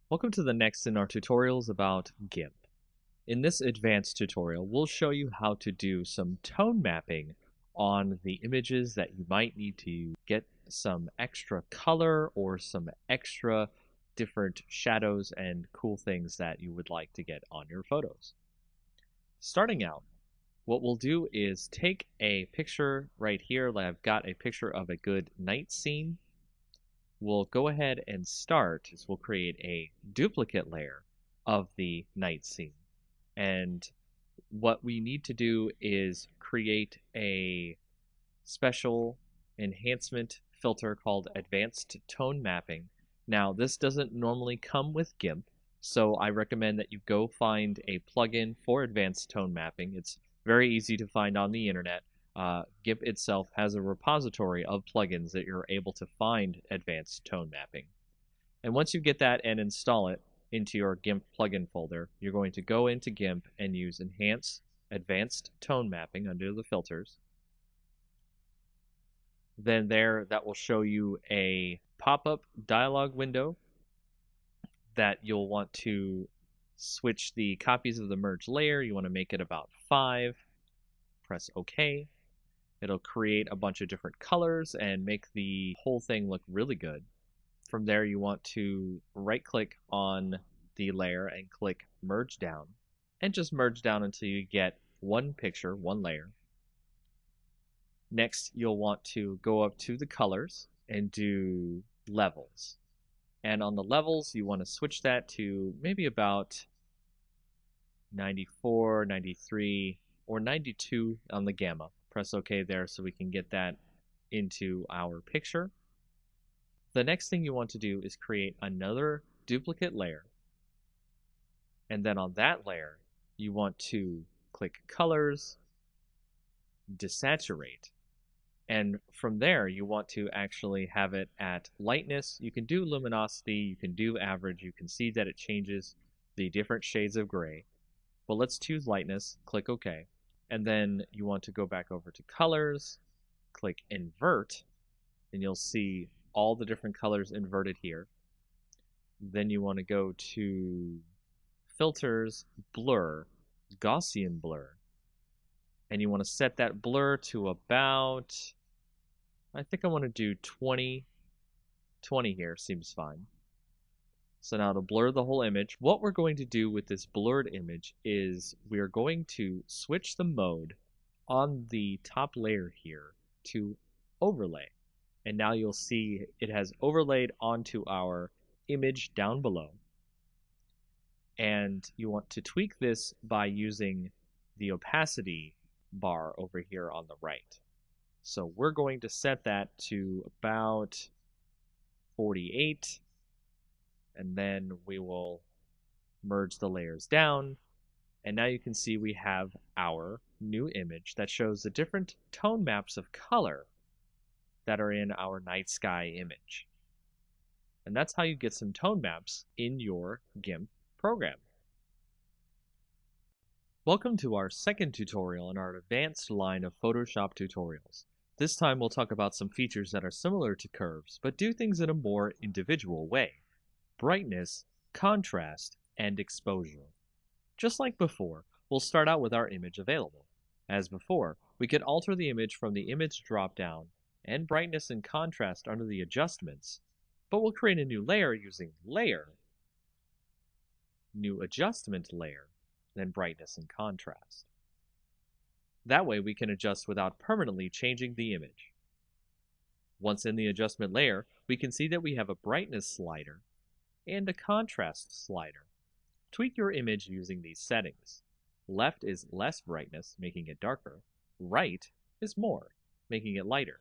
Welcome to the next in our tutorials about GIMP. In this advanced tutorial, we'll show you how to do some tone mapping on the images that you might need to get some extra color or some extra different shadows and cool things that you would like to get on your photos. Starting out, what we'll do is take a picture right here. I've got a picture of a good night scene. We'll go ahead and start is we'll create a duplicate layer of the night scene. And what we need to do is create a special enhancement filter called Advanced Tone Mapping. Now, this doesn't normally come with GIMP, so I recommend that you go find a plugin for Advanced Tone Mapping. It's very easy to find on the internet. GIMP itself has a repository of plugins that you're able to find Advanced Tone Mapping. And once you get that and install it into your GIMP plugin folder, you're going to go into GIMP and use Enhance Advanced Tone Mapping under the filters. Then that will show you a pop-up dialog window that you'll want to switch the copies of the merge layer. You want to make it about 5. Press OK. It'll create a bunch of different colors and make the whole thing look really good. From there, you want to right-click on the layer and click Merge Down, and just merge down until you get one picture, one layer. Next, you'll want to go up to the colors and do levels. And on the levels, you want to switch that to maybe about 94, 93, or 92 on the gamma. Press OK there so we can get that into our picture. The next thing you want to do is create another duplicate layer. And then on that layer, you want to click Colors, Desaturate. And from there, you want to actually have it at lightness. You can do luminosity, you can do average. You can see that it changes the different shades of gray. Well, let's choose lightness, click OK. And then you want to go back over to colors, click invert, and you'll see all the different colors inverted here. Then you want to go to filters, blur, Gaussian blur. And you want to set that blur to about, I think I want to do 20. 20 here seems fine. So now to blur the whole image, what we're going to do with this blurred image is we're going to switch the mode on the top layer here to overlay. And now you'll see it has overlaid onto our image down below. And you want to tweak this by using the opacity bar over here on the right. So we're going to set that to about 48, and then we will merge the layers down, and now you can see we have our new image that shows the different tone maps of color that are in our night sky image. And that's how you get some tone maps in your GIMP program. Welcome to our second tutorial in our advanced line of Photoshop tutorials. This time we'll talk about some features that are similar to curves, but do things in a more individual way. Brightness, contrast, and exposure. Just like before, we'll start out with our image available. As before, we could alter the image from the image drop-down and brightness and contrast under the adjustments, but we'll create a new layer using Layer, New Adjustment Layer, then brightness and contrast. That way we can adjust without permanently changing the image. Once in the adjustment layer, we can see that we have a brightness slider and a contrast slider. Tweak your image using these settings. Left is less brightness, making it darker. Right is more, making it lighter.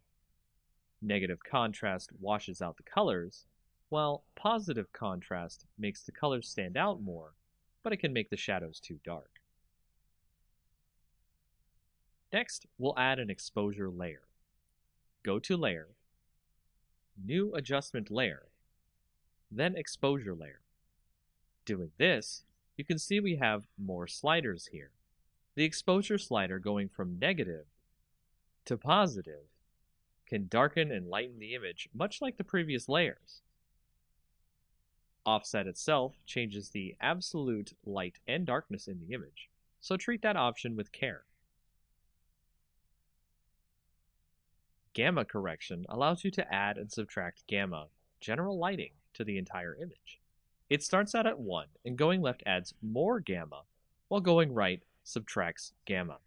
Negative contrast washes out the colors, while positive contrast makes the colors stand out more, but it can make the shadows too dark. Next, we'll add an exposure layer. Go to Layer, New Adjustment Layer, then Exposure Layer. Doing this, you can see we have more sliders here. The exposure slider going from negative to positive can darken and lighten the image much like the previous layers. Offset itself changes the absolute light and darkness in the image, so treat that option with care. Gamma correction allows you to add and subtract gamma, general lighting, to the entire image. It starts out at 1, and going left adds more gamma, while going right subtracts gamma.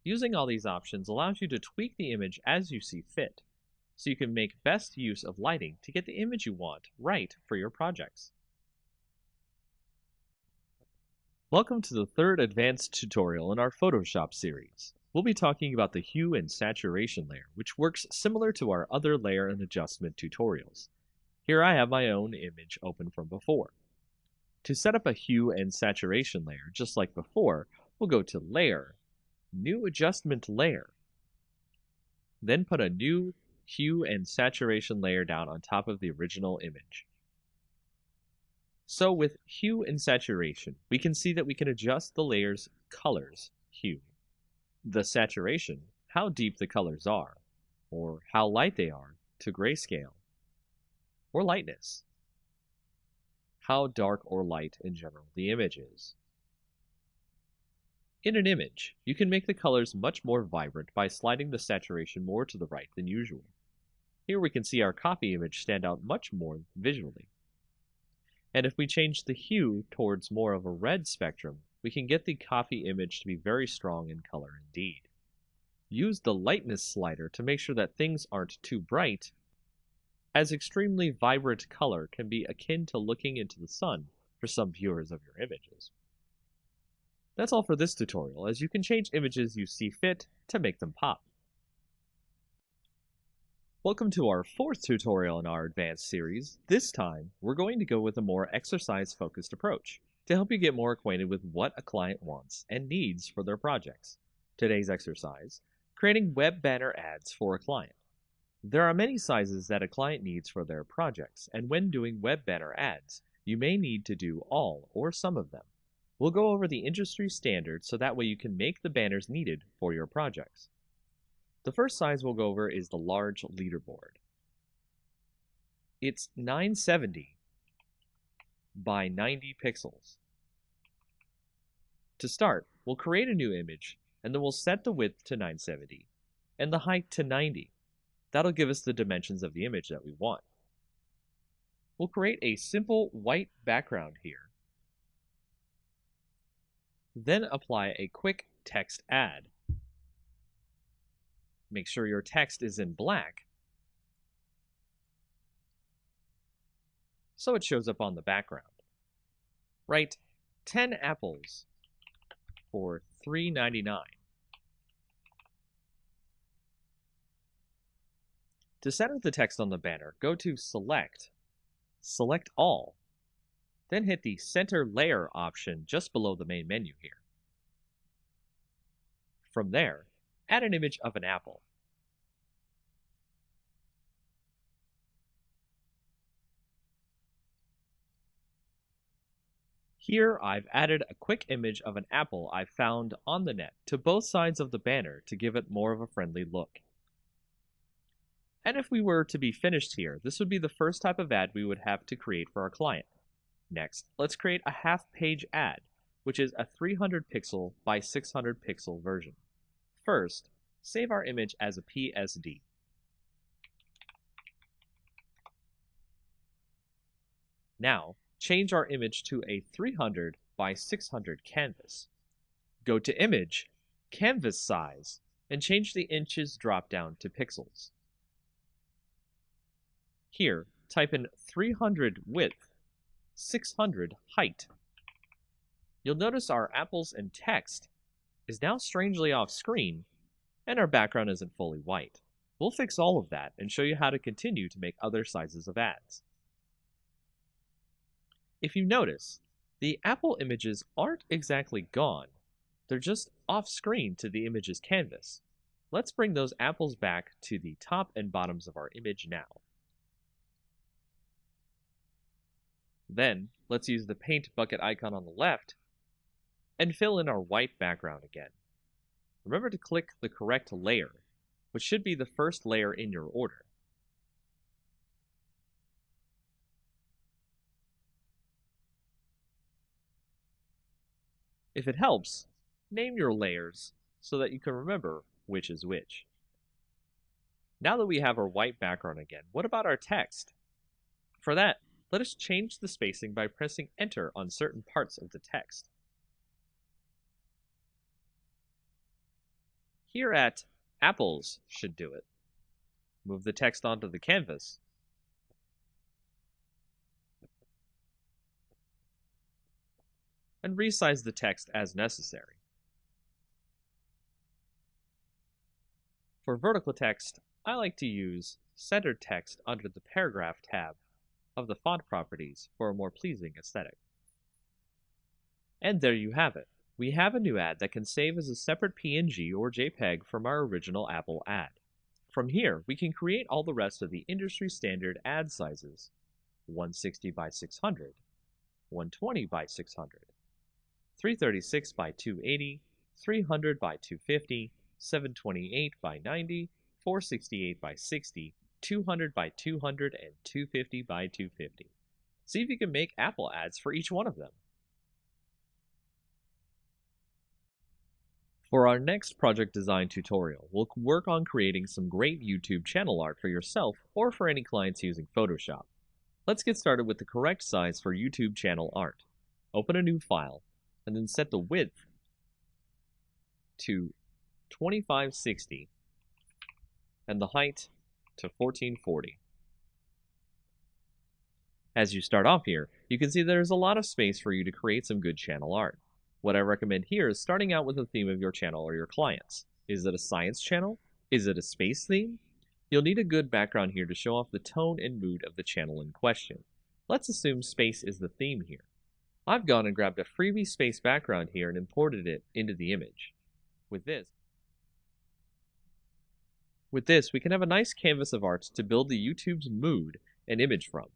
Using all these options allows you to tweak the image as you see fit, so you can make best use of lighting to get the image you want right for your projects. Welcome to the third advanced tutorial in our Photoshop series. We'll be talking about the hue and saturation layer, which works similar to our other layer and adjustment tutorials. Here I have my own image open from before. To set up a hue and saturation layer, just like before, we'll go to Layer, New Adjustment Layer. Then put a new hue and saturation layer down on top of the original image. So with hue and saturation, we can see that we can adjust the layer's colors, hue. The saturation, how deep the colors are, or how light they are, to grayscale, or lightness, how dark or light in general the image is. In an image, you can make the colors much more vibrant by sliding the saturation more to the right than usual. Here we can see our copy image stand out much more visually. And if we change the hue towards more of a red spectrum, we can get the copy image to be very strong in color indeed. Use the lightness slider to make sure that things aren't too bright, as extremely vibrant color can be akin to looking into the sun for some viewers of your images. That's all for this tutorial, as you can change images you see fit to make them pop. Welcome to our fourth tutorial in our advanced series. This time, we're going to go with a more exercise-focused approach to help you get more acquainted with what a client wants and needs for their projects. Today's exercise, creating web banner ads for a client. There are many sizes that a client needs for their projects, and when doing web banner ads, you may need to do all or some of them. We'll go over the industry standards so that way you can make the banners needed for your projects. The first size we'll go over is the large leaderboard. It's 970 by 90 pixels. To start, we'll create a new image, and then we'll set the width to 970 and the height to 90. That'll give us the dimensions of the image that we want. We'll create a simple white background here. Then apply a quick text add. Make sure your text is in black so it shows up on the background. Write 10 apples for $3.99. To center the text on the banner, go to Select All, then hit the Center Layer option just below the main menu here. From there, add an image of an apple. Here I've added a quick image of an apple I found on the net to both sides of the banner to give it more of a friendly look. And if we were to be finished here, this would be the first type of ad we would have to create for our client. Next, let's create a half-page ad, which is a 300 pixel by 600 pixel version. First, save our image as a PSD. Now, change our image to a 300 by 600 canvas. Go to Image, Canvas Size, and change the inches drop-down to pixels. Here, type in 300 width, 600 height. You'll notice our apples and text is now strangely off screen, and our background isn't fully white. We'll fix all of that and show you how to continue to make other sizes of ads. If you notice, the apple images aren't exactly gone. They're just off screen to the image's canvas. Let's bring those apples back to the top and bottoms of our image now. Then, let's use the paint bucket icon on the left and fill in our white background again. Remember to click the correct layer, which should be the first layer in your order. If it helps, name your layers so that you can remember which is which. Now that we have our white background again, what about our text? For that, let us change the spacing by pressing Enter on certain parts of the text. Here at Apples should do it. Move the text onto the canvas. And resize the text as necessary. For vertical text, I like to use centered text under the Paragraph tab of the font properties for a more pleasing aesthetic. And there you have it. We have a new ad that can save as a separate PNG or JPEG from our original Apple ad. From here, we can create all the rest of the industry standard ad sizes: 160 by 600, 120 by 600, 336 by 280, 300 by 250, 728 by 90, 468 by 60, 200 by 200, and 250 by 250. See if you can make Apple ads for each one of them. For our next project design tutorial, we'll work on creating some great YouTube channel art for yourself or for any clients using Photoshop. Let's get started with the correct size for YouTube channel art. Open a new file, and then set the width to 2560 and the height to 1440. As you start off here, you can see there's a lot of space for you to create some good channel art. What I recommend here is starting out with the theme of your channel or your clients. Is it a science channel? Is it a space theme? You'll need a good background here to show off the tone and mood of the channel in question. Let's assume space is the theme here. I've gone and grabbed a freebie space background here and imported it into the image. With this, we can have a nice canvas of art to build the YouTube's mood and image from.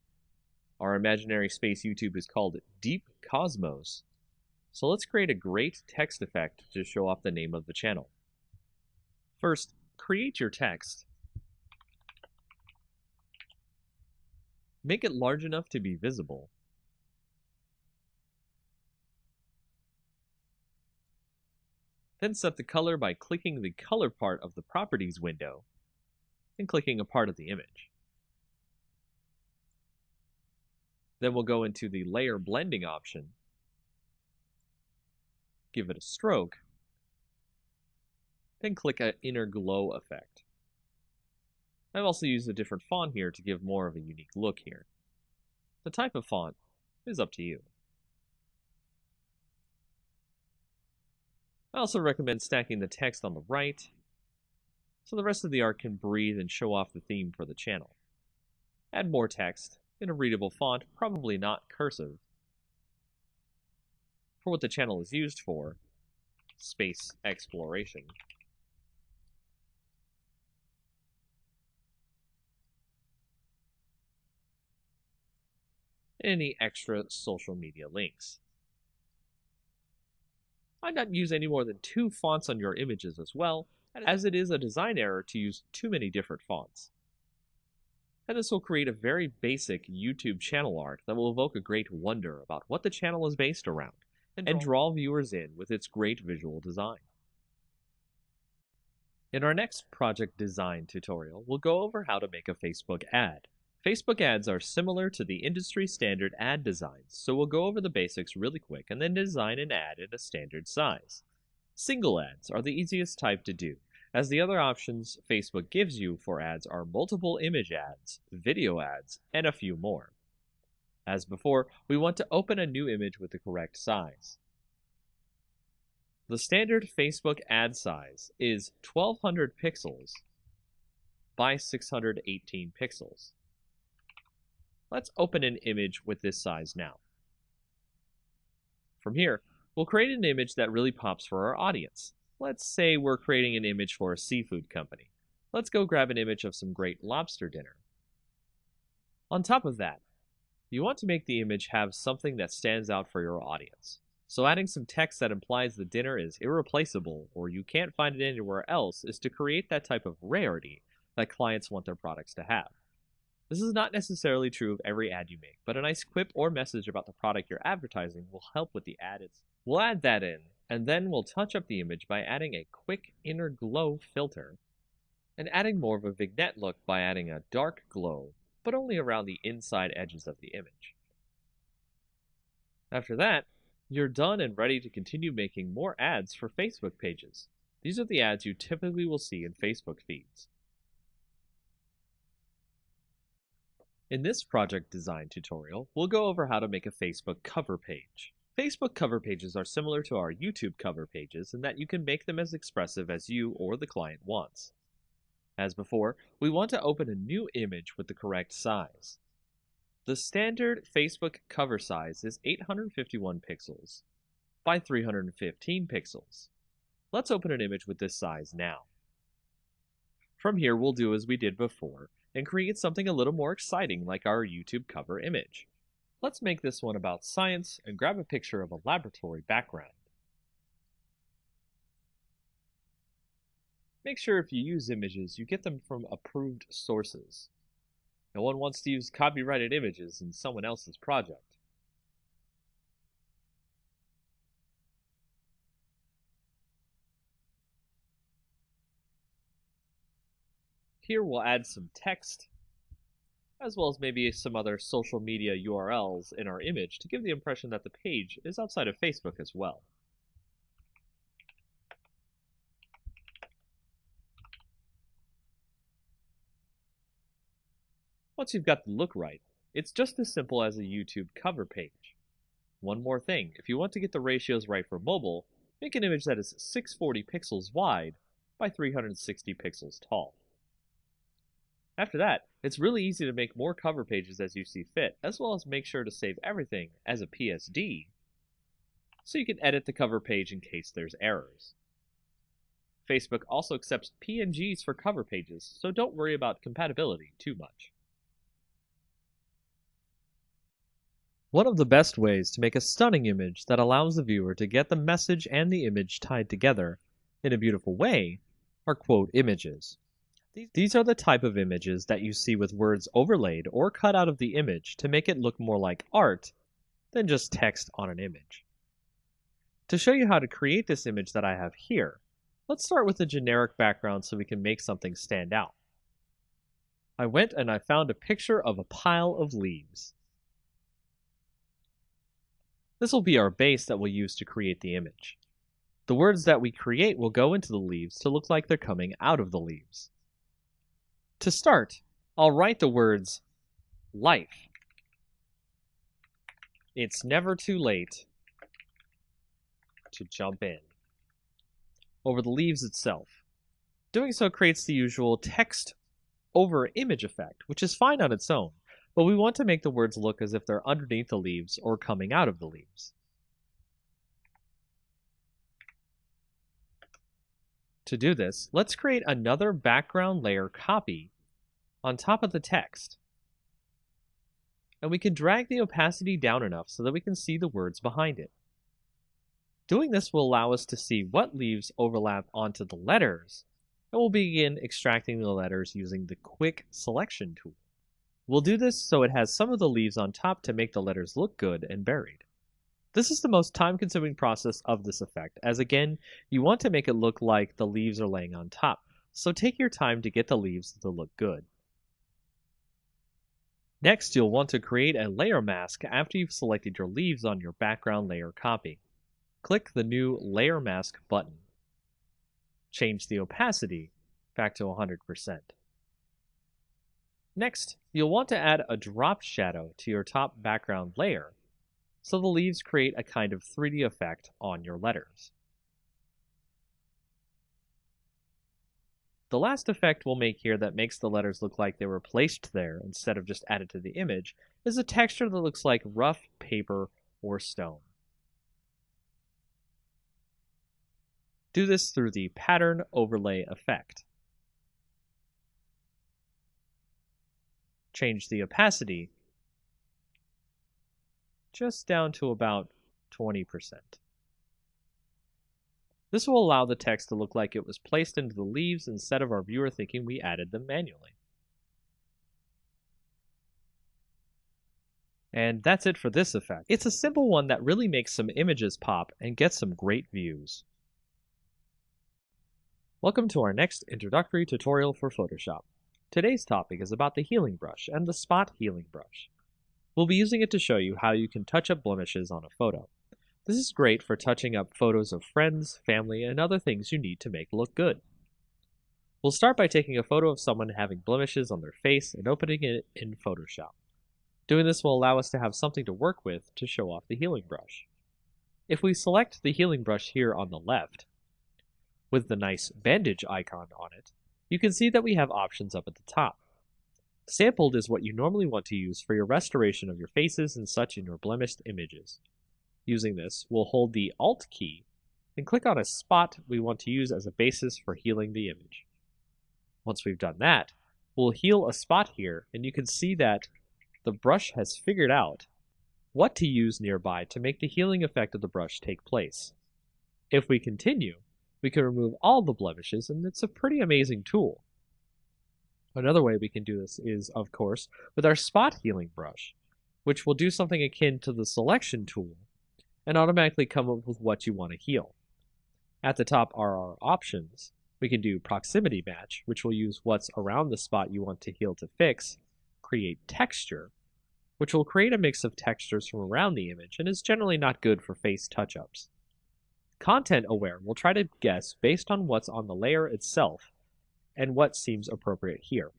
Our imaginary space YouTube is called Deep Cosmos. So let's create a great text effect to show off the name of the channel. First, create your text. Make it large enough to be visible. Then set the color by clicking the color part of the properties window and clicking a part of the image. Then we'll go into the layer blending option, give it a stroke, then click an inner glow effect. I've also used a different font here to give more of a unique look here. The type of font is up to you. I also recommend stacking the text on the right so the rest of the art can breathe and show off the theme for the channel. Add more text in a readable font, probably not cursive, for what the channel is used for, space exploration. Any extra social media links. I'd not use any more than 2 fonts on your images as well, as it is a design error to use too many different fonts. And this will create a very basic YouTube channel art that will evoke a great wonder about what the channel is based around, and draw viewers in with its great visual design. In our next project design tutorial, we'll go over how to make a Facebook ad. Facebook ads are similar to the industry standard ad designs, so we'll go over the basics really quick and then design an ad in a standard size. Single ads are the easiest type to do, as the other options Facebook gives you for ads are multiple image ads, video ads, and a few more. As before, we want to open a new image with the correct size. The standard Facebook ad size is 1200 pixels by 618 pixels. Let's open an image with this size now. From here, we'll create an image that really pops for our audience. Let's say we're creating an image for a seafood company. Let's go grab an image of some great lobster dinner. On top of that, you want to make the image have something that stands out for your audience. So adding some text that implies the dinner is irreplaceable or you can't find it anywhere else is to create that type of rarity that clients want their products to have. This is not necessarily true of every ad you make, but a nice quip or message about the product you're advertising will help with the ad. We'll add that in, and then we'll touch up the image by adding a quick inner glow filter, and adding more of a vignette look by adding a dark glow, but only around the inside edges of the image. After that, you're done and ready to continue making more ads for Facebook pages. These are the ads you typically will see in Facebook feeds. In this project design tutorial, we'll go over how to make a Facebook cover page. Facebook cover pages are similar to our YouTube cover pages in that you can make them as expressive as you or the client wants. As before, we want to open a new image with the correct size. The standard Facebook cover size is 851 pixels by 315 pixels. Let's open an image with this size now. From here, we'll do as we did before and create something a little more exciting like our YouTube cover image. Let's make this one about science and grab a picture of a laboratory background. Make sure if you use images, you get them from approved sources. No one wants to use copyrighted images in someone else's project. Here we'll add some text, as well as maybe some other social media URLs in our image to give the impression that the page is outside of Facebook as well. Once you've got the look right, it's just as simple as a YouTube cover page. One more thing, if you want to get the ratios right for mobile, make an image that is 640 pixels wide by 360 pixels tall. After that, it's really easy to make more cover pages as you see fit, as well as make sure to save everything as a PSD, so you can edit the cover page in case there's errors. Facebook also accepts PNGs for cover pages, so don't worry about compatibility too much. One of the best ways to make a stunning image that allows the viewer to get the message and the image tied together in a beautiful way are quote images. These are the type of images that you see with words overlaid or cut out of the image to make it look more like art than just text on an image. To show you how to create this image that I have here, let's start with a generic background so we can make something stand out. I went and I found a picture of a pile of leaves. This will be our base that we'll use to create the image. The words that we create will go into the leaves to look like they're coming out of the leaves. To start, I'll write the words life. It's never too late to jump in over the leaves itself. Doing so creates the usual text over image effect, which is fine on its own, but we want to make the words look as if they're underneath the leaves or coming out of the leaves. To do this, let's create another background layer copy on top of the text. And we can drag the opacity down enough so that we can see the words behind it. Doing this will allow us to see what leaves overlap onto the letters, and we'll begin extracting the letters using the Quick Selection tool. We'll do this so it has some of the leaves on top to make the letters look good and buried. This is the most time-consuming process of this effect, as again, you want to make it look like the leaves are laying on top, so take your time to get the leaves to look good. Next, you'll want to create a layer mask after you've selected your leaves on your background layer copy. Click the new Layer Mask button. Change the opacity back to 100%. Next, you'll want to add a drop shadow to your top background layer, so the leaves create a kind of 3D effect on your letters. The last effect we'll make here that makes the letters look like they were placed there instead of just added to the image is a texture that looks like rough paper or stone. Do this through the Pattern Overlay effect. Change the opacity just down to about 20%. This will allow the text to look like it was placed into the leaves instead of our viewer thinking we added them manually. And that's it for this effect. It's a simple one that really makes some images pop and gets some great views. Welcome to our next introductory tutorial for Photoshop. Today's topic is about the healing brush and the spot healing brush. We'll be using it to show you how you can touch up blemishes on a photo. This is great for touching up photos of friends, family, and other things you need to make look good. We'll start by taking a photo of someone having blemishes on their face and opening it in Photoshop. Doing this will allow us to have something to work with to show off the healing brush. If we select the healing brush here on the left, with the nice bandage icon on it, you can see that we have options up at the top. Sampled is what you normally want to use for your restoration of your faces and such in your blemished images. Using this, we'll hold the Alt key and click on a spot we want to use as a basis for healing the image. Once we've done that, we'll heal a spot here, and you can see that the brush has figured out what to use nearby to make the healing effect of the brush take place. If we continue, we can remove all the blemishes, and it's a pretty amazing tool. Another way we can do this is, of course, with our spot healing brush, which will do something akin to the selection tool and automatically come up with what you want to heal. At the top are our options. We can do proximity match, which will use what's around the spot you want to heal to fix, create texture, which will create a mix of textures from around the image and is generally not good for face touch-ups. Content aware will try to guess based on what's on the layer itself and what seems appropriate here.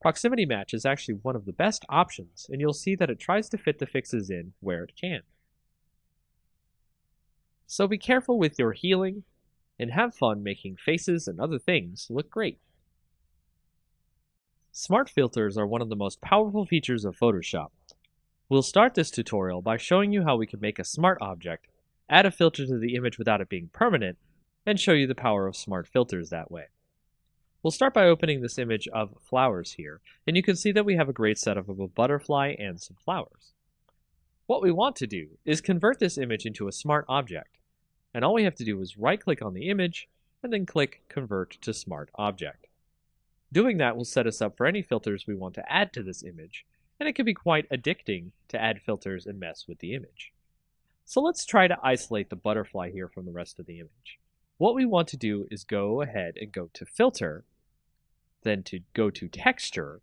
Proximity match is actually one of the best options, and you'll see that it tries to fit the fixes in where it can. So be careful with your healing and have fun making faces and other things look great. Smart filters are one of the most powerful features of Photoshop. We'll start this tutorial by showing you how we can make a smart object, add a filter to the image without it being permanent, and show you the power of smart filters that way. We'll start by opening this image of flowers here, and you can see that we have a great setup of a butterfly and some flowers. What we want to do is convert this image into a smart object, and all we have to do is right-click on the image and then click Convert to Smart Object. Doing that will set us up for any filters we want to add to this image, and it can be quite addicting to add filters and mess with the image. So let's try to isolate the butterfly here from the rest of the image. What we want to do is go ahead and go to Filter, then to go to Texture,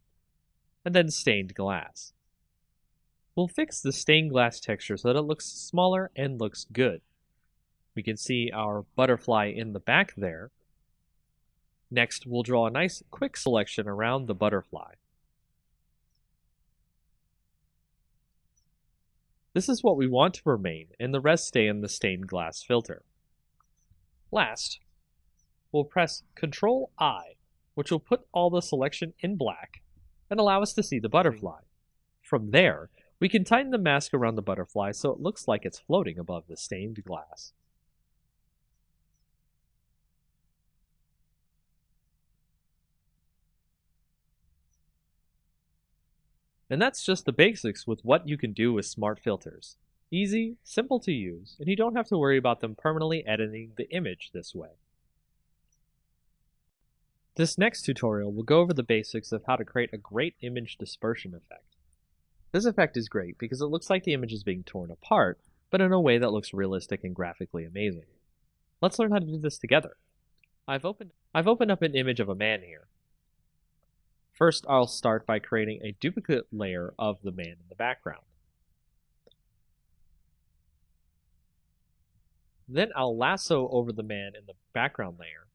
and then Stained Glass. We'll fix the stained glass texture so that it looks smaller and looks good. We can see our butterfly in the back there. Next, we'll draw a nice quick selection around the butterfly. This is what we want to remain, and the rest stay in the stained glass filter. Last, we'll press Ctrl-I, which will put all the selection in black and allow us to see the butterfly. From there, we can tighten the mask around the butterfly so it looks like it's floating above the stained glass. And that's just the basics with what you can do with smart filters. Easy, simple to use, and you don't have to worry about them permanently editing the image this way. This next tutorial will go over the basics of how to create a great image dispersion effect. This effect is great because it looks like the image is being torn apart, but in a way that looks realistic and graphically amazing. Let's learn how to do this together. I've opened up an image of a man here. First, I'll start by creating a duplicate layer of the man in the background. Then I'll lasso over the man in the background layer.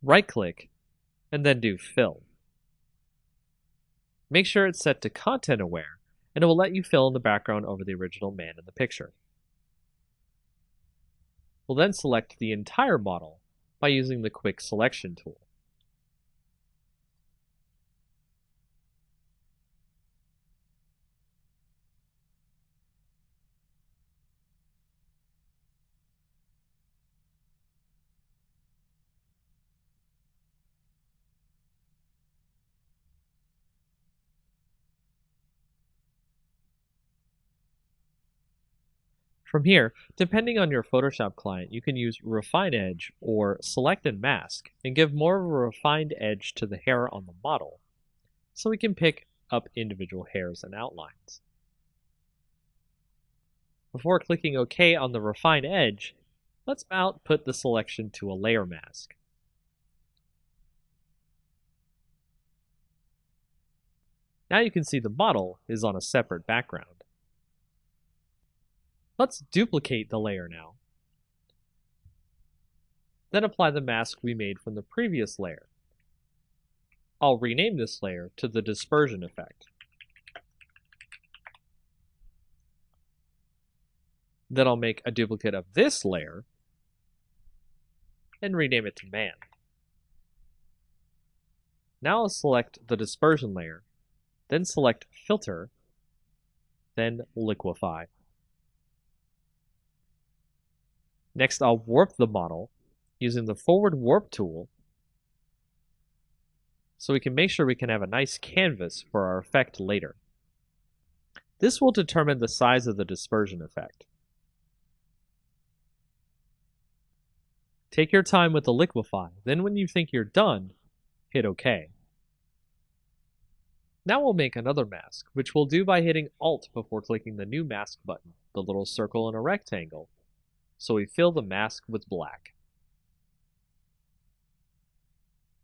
Right-click, and then do Fill. Make sure it's set to Content Aware, and it will let you fill in the background over the original man in the picture. We'll then select the entire model by using the Quick Selection tool. From here, depending on your Photoshop client, you can use Refine Edge or Select and Mask and give more of a refined edge to the hair on the model so we can pick up individual hairs and outlines. Before clicking OK on the Refine Edge, let's output the selection to a layer mask. Now you can see the model is on a separate background. Let's duplicate the layer now. Then apply the mask we made from the previous layer. I'll rename this layer to the dispersion effect. Then I'll make a duplicate of this layer and rename it to man. Now I'll select the dispersion layer, then select filter, then liquefy. Next, I'll warp the model using the forward warp tool so we can make sure we can have a nice canvas for our effect later. This will determine the size of the dispersion effect. Take your time with the liquefy, then when you think you're done, hit OK. Now we'll make another mask, which we'll do by hitting Alt before clicking the new mask button, the little circle and a rectangle, so we fill the mask with black.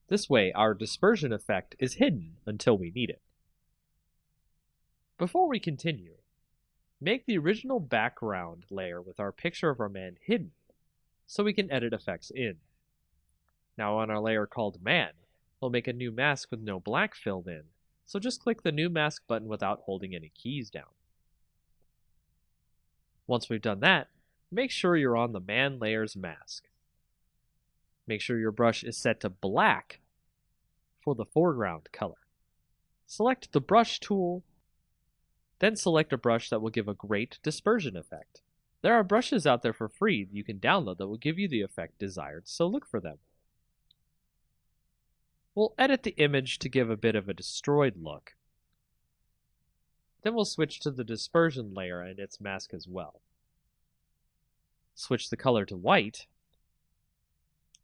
This way, our dispersion effect is hidden until we need it. Before we continue, make the original background layer with our picture of our man hidden, so we can edit effects in. Now on our layer called man, we'll make a new mask with no black filled in, so just click the new mask button without holding any keys down. Once we've done that, make sure you're on the man layer's mask. Make sure your brush is set to black for the foreground color. Select the brush tool, then select a brush that will give a great dispersion effect. There are brushes out there for free you can download that will give you the effect desired, so look for them. We'll edit the image to give a bit of a destroyed look. Then we'll switch to the dispersion layer and its mask as well. Switch the color to white,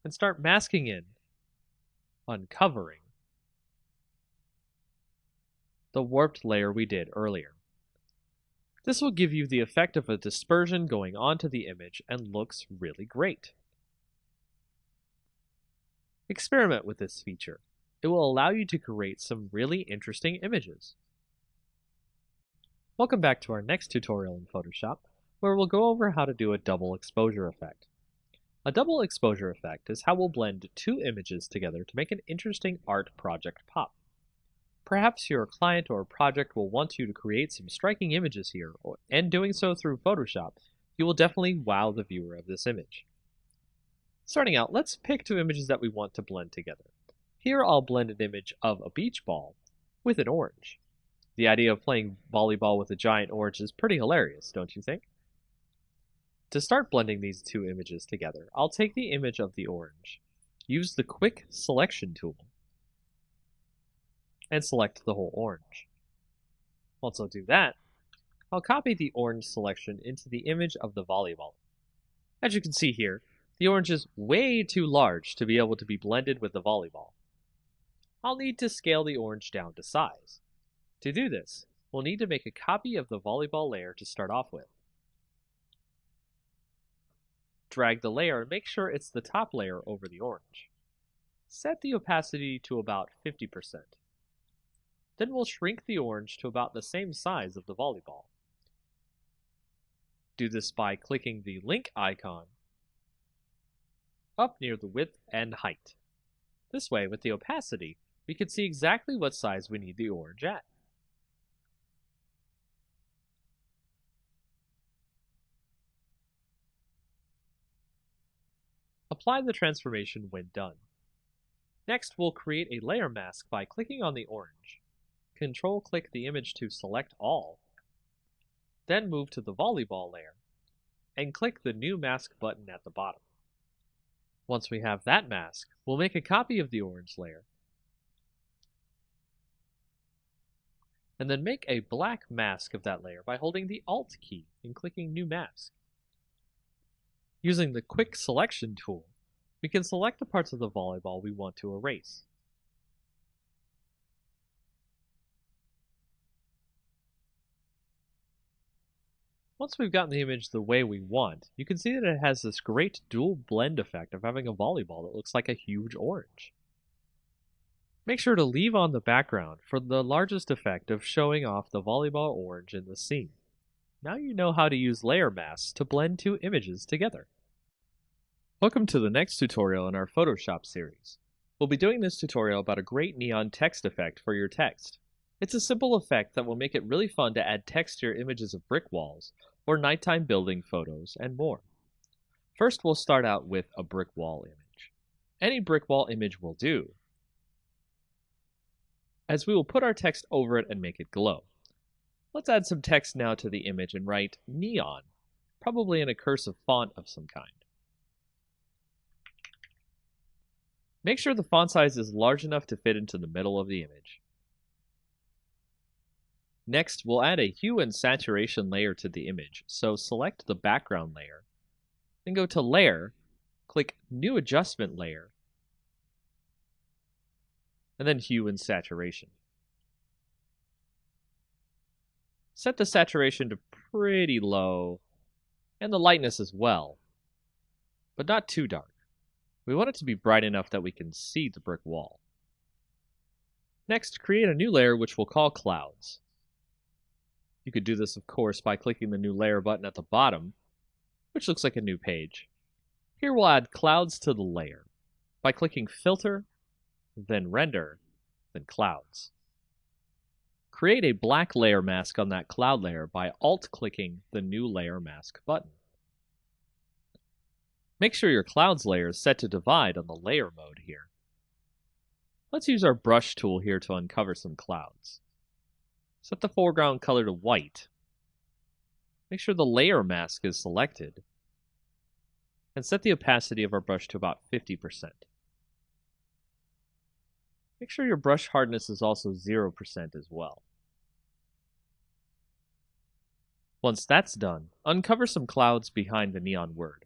and start masking in, uncovering, the warped layer we did earlier. This will give you the effect of a dispersion going onto the image and looks really great. Experiment with this feature. It will allow you to create some really interesting images. Welcome back to our next tutorial in Photoshop, where we'll go over how to do a double exposure effect. A double exposure effect is how we'll blend two images together to make an interesting art project pop. Perhaps your client or project will want you to create some striking images here, and doing so through Photoshop, you will definitely wow the viewer of this image. Starting out, let's pick two images that we want to blend together. Here I'll blend an image of a beach ball with an orange. The idea of playing volleyball with a giant orange is pretty hilarious, don't you think? To start blending these two images together, I'll take the image of the orange, use the Quick Selection tool, and select the whole orange. Once I do that, I'll copy the orange selection into the image of the volleyball. As you can see here, the orange is way too large to be able to be blended with the volleyball. I'll need to scale the orange down to size. To do this, we'll need to make a copy of the volleyball layer to start off with. Drag the layer and make sure it's the top layer over the orange. Set the opacity to about 50%. Then we'll shrink the orange to about the same size of the volleyball. Do this by clicking the link icon up near the width and height. This way, with the opacity, we can see exactly what size we need the orange at. Apply the transformation when done. Next, we'll create a layer mask by clicking on the orange. Control-click the image to select all. Then move to the volleyball layer, and click the New Mask button at the bottom. Once we have that mask, we'll make a copy of the orange layer, and then make a black mask of that layer by holding the Alt key and clicking New Mask. Using the Quick Selection tool, we can select the parts of the volleyball we want to erase. Once we've gotten the image the way we want, you can see that it has this great dual blend effect of having a volleyball that looks like a huge orange. Make sure to leave on the background for the largest effect of showing off the volleyball orange in the scene. Now you know how to use layer masks to blend two images together. Welcome to the next tutorial in our Photoshop series. We'll be doing this tutorial about a great neon text effect for your text. It's a simple effect that will make it really fun to add text to your images of brick walls, or nighttime building photos, and more. First, we'll start out with a brick wall image. Any brick wall image will do, as we will put our text over it and make it glow. Let's add some text now to the image and write neon, probably in a cursive font of some kind. Make sure the font size is large enough to fit into the middle of the image. Next, we'll add a hue and saturation layer to the image, so select the background layer, then go to Layer, click New Adjustment Layer, and then Hue and Saturation. Set the saturation to pretty low, and the lightness as well, but not too dark. We want it to be bright enough that we can see the brick wall. Next, create a new layer which we'll call Clouds. You could do this, of course, by clicking the New Layer button at the bottom, which looks like a new page. Here we'll add clouds to the layer by clicking Filter, then Render, then Clouds. Create a black layer mask on that cloud layer by Alt-clicking the New Layer Mask button. Make sure your clouds layer is set to divide on the layer mode here. Let's use our brush tool here to uncover some clouds. Set the foreground color to white. Make sure the layer mask is selected. And set the opacity of our brush to about 50%. Make sure your brush hardness is also 0% as well. Once that's done, uncover some clouds behind the neon word.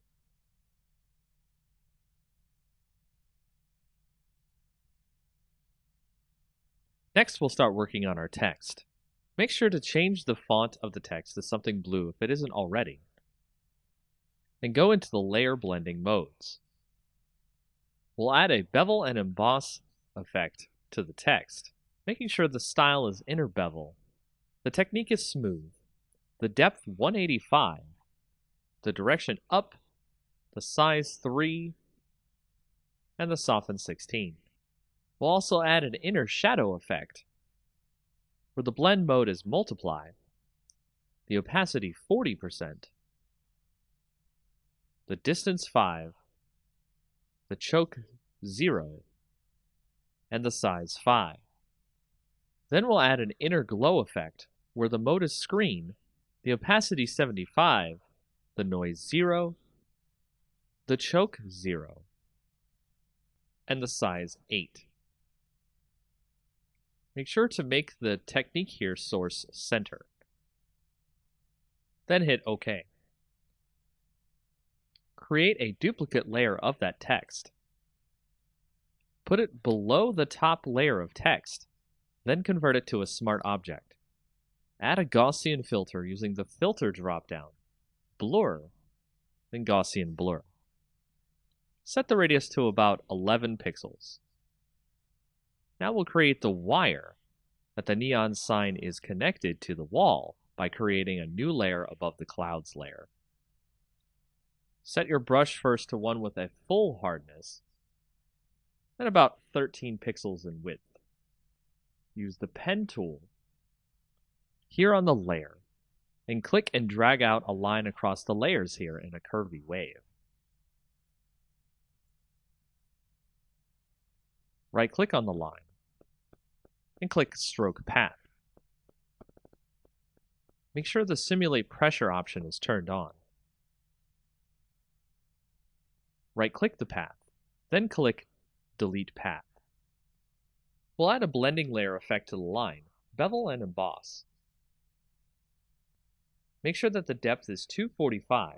Next, we'll start working on our text. Make sure to change the font of the text to something blue if it isn't already. And go into the layer blending modes. We'll add a bevel and emboss effect to the text, making sure the style is inner bevel. The technique is smooth. The depth 185, the direction up, the size 3, and the soften 16. We'll also add an inner shadow effect, where the blend mode is multiply, the opacity 40%, the distance 5, the choke 0, and the size 5. Then we'll add an inner glow effect, where the mode is screen, the opacity 75, the noise 0, the choke 0, and the size 8. Make sure to make the technique here source center. Then hit OK. Create a duplicate layer of that text. Put it below the top layer of text, then convert it to a smart object. Add a Gaussian filter using the Filter dropdown, Blur, then Gaussian Blur. Set the radius to about 11 pixels. Now we'll create the wire that the neon sign is connected to the wall by creating a new layer above the clouds layer. Set your brush first to one with a full hardness, and about 13 pixels in width. Use the pen tool here on the layer, and click and drag out a line across the layers here in a curvy wave. Right-click on the line, and click Stroke Path. Make sure the Simulate Pressure option is turned on. Right-click the path, then click Delete Path. We'll add a blending layer effect to the line, bevel and emboss. Make sure that the depth is 245.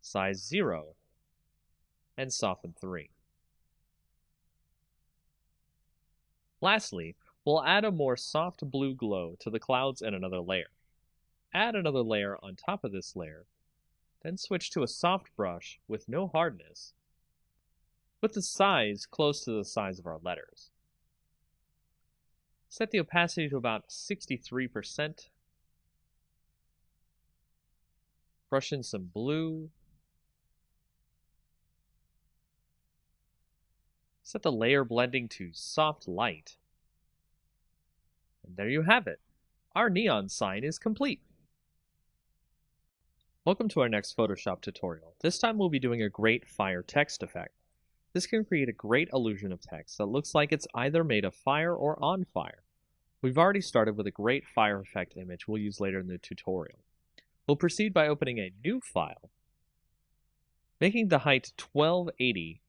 size 0, and soften 3. Lastly, we'll add a more soft blue glow to the clouds in another layer. Add another layer on top of this layer, then switch to a soft brush with no hardness, with the size close to the size of our letters. Set the opacity to about 63%. Brush in some blue. Set the layer blending to soft light. And there you have it. Our neon sign is complete. Welcome to our next Photoshop tutorial. This time we'll be doing a great fire text effect. This can create a great illusion of text that looks like it's either made of fire or on fire. We've already started with a great fire effect image we'll use later in the tutorial. We'll proceed by opening a new file, making the height 1280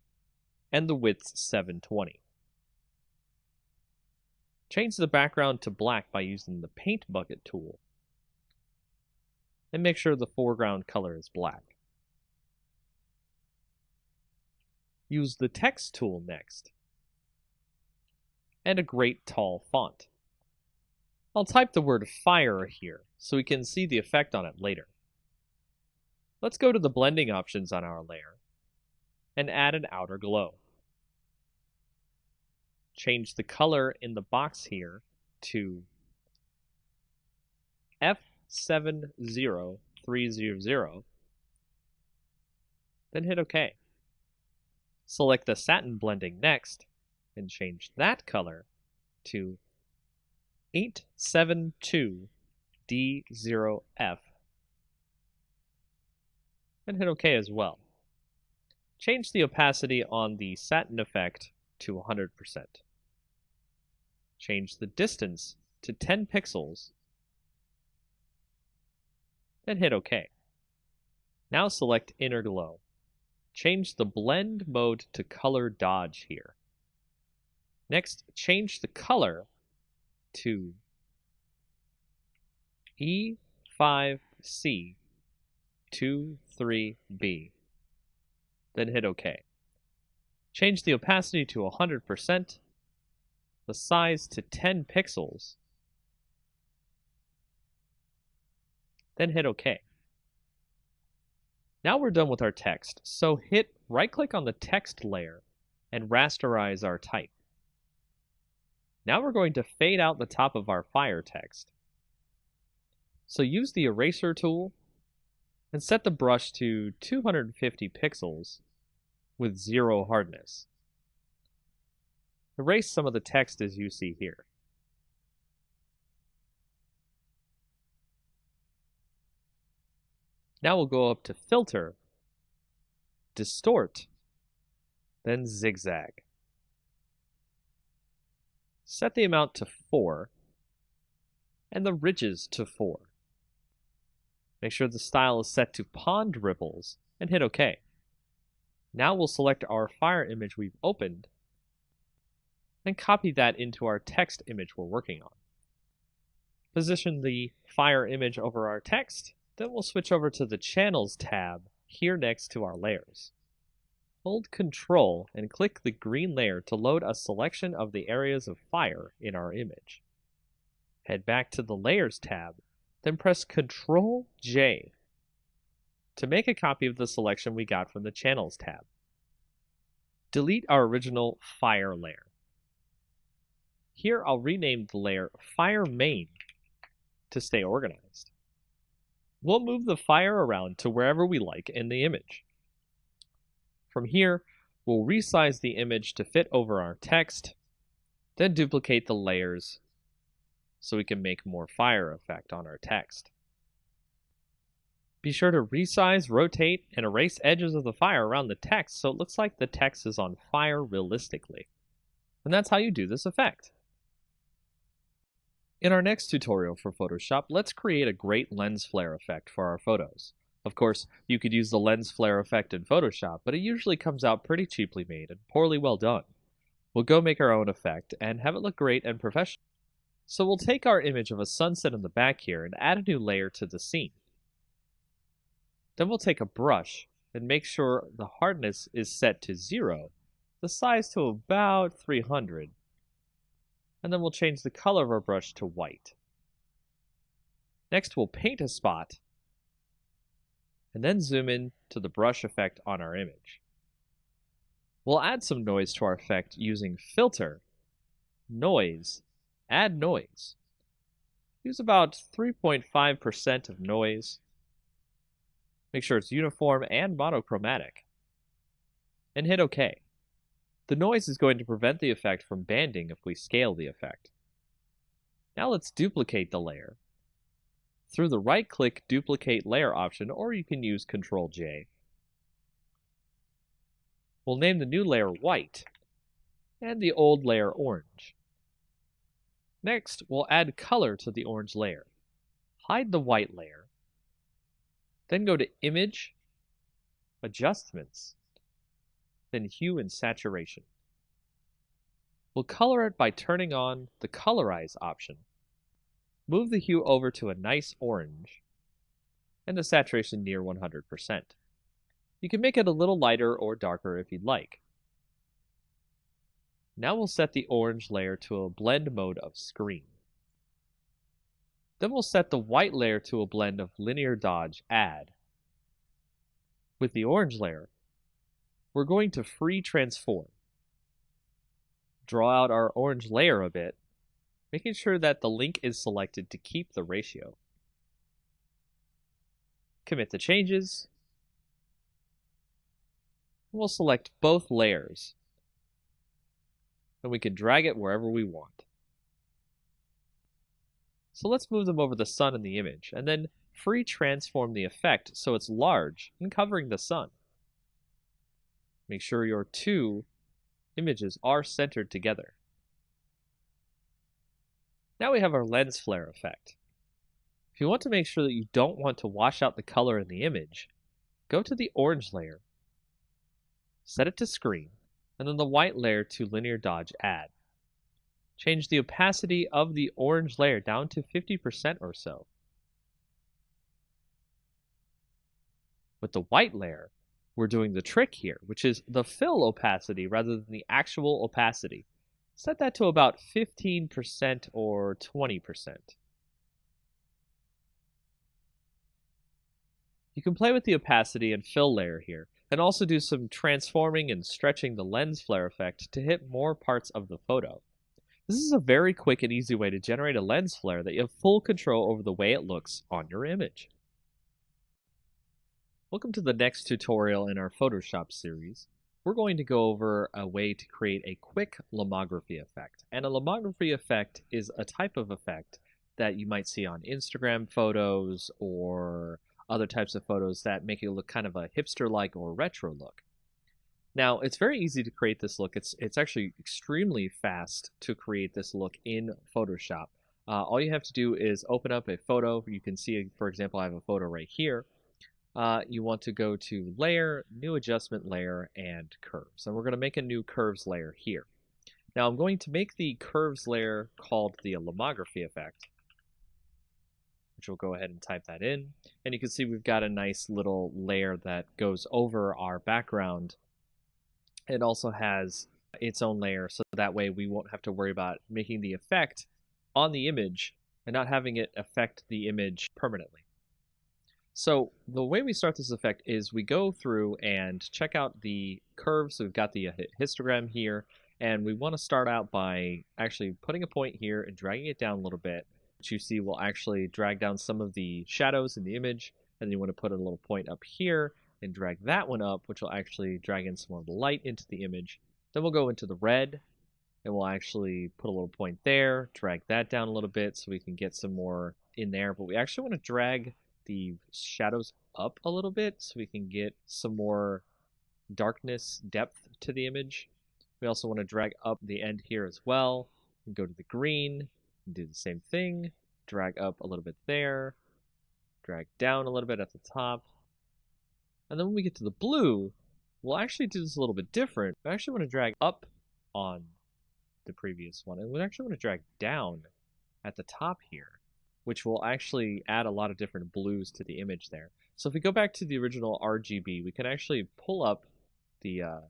and the width 720. Change the background to black by using the Paint Bucket tool, and make sure the foreground color is black. Use the Text tool next, and a great tall font. I'll type the word fire here so we can see the effect on it later. Let's go to the blending options on our layer and add an outer glow. Change the color in the box here to F70300, then hit OK. Select the satin blending next and change that color to 872D0F, and hit OK as well. Change the opacity on the satin effect to 100%. Change the distance to 10 pixels, then hit OK. Now select Inner Glow. Change the blend mode to color dodge here. Next, change the color to E5C23B, then hit OK. Change the opacity to 100%, the size to 10 pixels, then hit OK. Now we're done with our text, so hit right-click on the text layer and rasterize our type. Now we're going to fade out the top of our fire text. So use the eraser tool and set the brush to 250 pixels with 0 hardness. Erase some of the text as you see here. Now we'll go up to Filter, Distort, then Zigzag. Set the amount to 4 and the ridges to 4. Make sure the style is set to Pond Ripples and hit OK. Now we'll select our fire image we've opened and copy that into our text image we're working on. Position the fire image over our text, then we'll switch over to the Channels tab here next to our layers. Hold Ctrl and click the green layer to load a selection of the areas of fire in our image. Head back to the Layers tab, then press Ctrl J to make a copy of the selection we got from the Channels tab. Delete our original fire layer. Here I'll rename the layer Fire Main to stay organized. We'll move the fire around to wherever we like in the image. From here, we'll resize the image to fit over our text, then duplicate the layers so we can make more fire effect on our text. Be sure to resize, rotate, and erase edges of the fire around the text so it looks like the text is on fire realistically. And that's how you do this effect. In our next tutorial for Photoshop, let's create a great lens flare effect for our photos. Of course, you could use the lens flare effect in Photoshop, but it usually comes out pretty cheaply made and poorly well done. We'll go make our own effect and have it look great and professional. So we'll take our image of a sunset in the back here and add a new layer to the scene. Then we'll take a brush and make sure the hardness is set to 0, the size to about 300, and then we'll change the color of our brush to white. Next, we'll paint a spot, and then zoom in to the brush effect on our image. We'll add some noise to our effect using Filter, Noise, Add Noise. Use about 3.5% of noise. Make sure it's uniform and monochromatic. And hit OK. The noise is going to prevent the effect from banding if we scale the effect. Now let's duplicate the layer. Through the right-click Duplicate Layer option, or you can use Ctrl-J. We'll name the new layer White, and the old layer Orange. Next, we'll add color to the orange layer. Hide the white layer. Then go to Image, Adjustments, then Hue and Saturation. We'll color it by turning on the Colorize option. Move the hue over to a nice orange, and the saturation near 100%. You can make it a little lighter or darker if you'd like. Now we'll set the orange layer to a blend mode of screen. Then we'll set the white layer to a blend of linear dodge add. With the orange layer, we're going to free transform. Draw out our orange layer a bit, making sure that the link is selected to keep the ratio. Commit the changes. We'll select both layers, and we can drag it wherever we want. So let's move them over the sun in the image, and then free transform the effect so it's large and covering the sun. Make sure your two images are centered together. Now we have our lens flare effect. If you want to make sure that you don't want to wash out the color in the image, go to the orange layer, set it to screen, and then the white layer to linear dodge add. Change the opacity of the orange layer down to 50% or so. With the white layer, we're doing the trick here, which is the fill opacity rather than the actual opacity. Set that to about 15% or 20%. You can play with the opacity and fill layer here, and also do some transforming and stretching the lens flare effect to hit more parts of the photo. This is a very quick and easy way to generate a lens flare that you have full control over the way it looks on your image. Welcome to the next tutorial in our Photoshop series. We're going to go over a way to create a quick lomography effect. And a lomography effect is a type of effect that you might see on Instagram photos or other types of photos that make it look kind of a hipster-like or retro look. Now, it's very easy to create this look. It's actually extremely fast to create this look in Photoshop. All you have to do is open up a photo. You can see, for example, I have a photo right here. You want to go to Layer, New Adjustment Layer, and Curves. And we're going to make a new Curves layer here. Now I'm going to make the Curves layer called the lomography effect, which we'll go ahead and type that in. And you can see we've got a nice little layer that goes over our background. It also has its own layer, so that way we won't have to worry about making the effect on the image and not having it affect the image permanently. So the way we start this effect is we go through and check out the curves. So we've got the histogram here, and we want to start out by actually putting a point here and dragging it down a little bit, which you see will actually drag down some of the shadows in the image. And then you want to put a little point up here and drag that one up, which will actually drag in some more light into the image. Then we'll go into the red, and we'll actually put a little point there, drag that down a little bit so we can get some more in there. But we actually want to drag the shadows up a little bit so we can get some more darkness, depth to the image. We also want to drag up the end here as well. And go to the green and do the same thing. Drag up a little bit there. Drag down a little bit at the top. And then when we get to the blue, we'll actually do this a little bit different. We actually want to drag up on the previous one. And we actually want to drag down at the top here, which will actually add a lot of different blues to the image there. So if we go back to the original RGB, we can actually pull up the uh,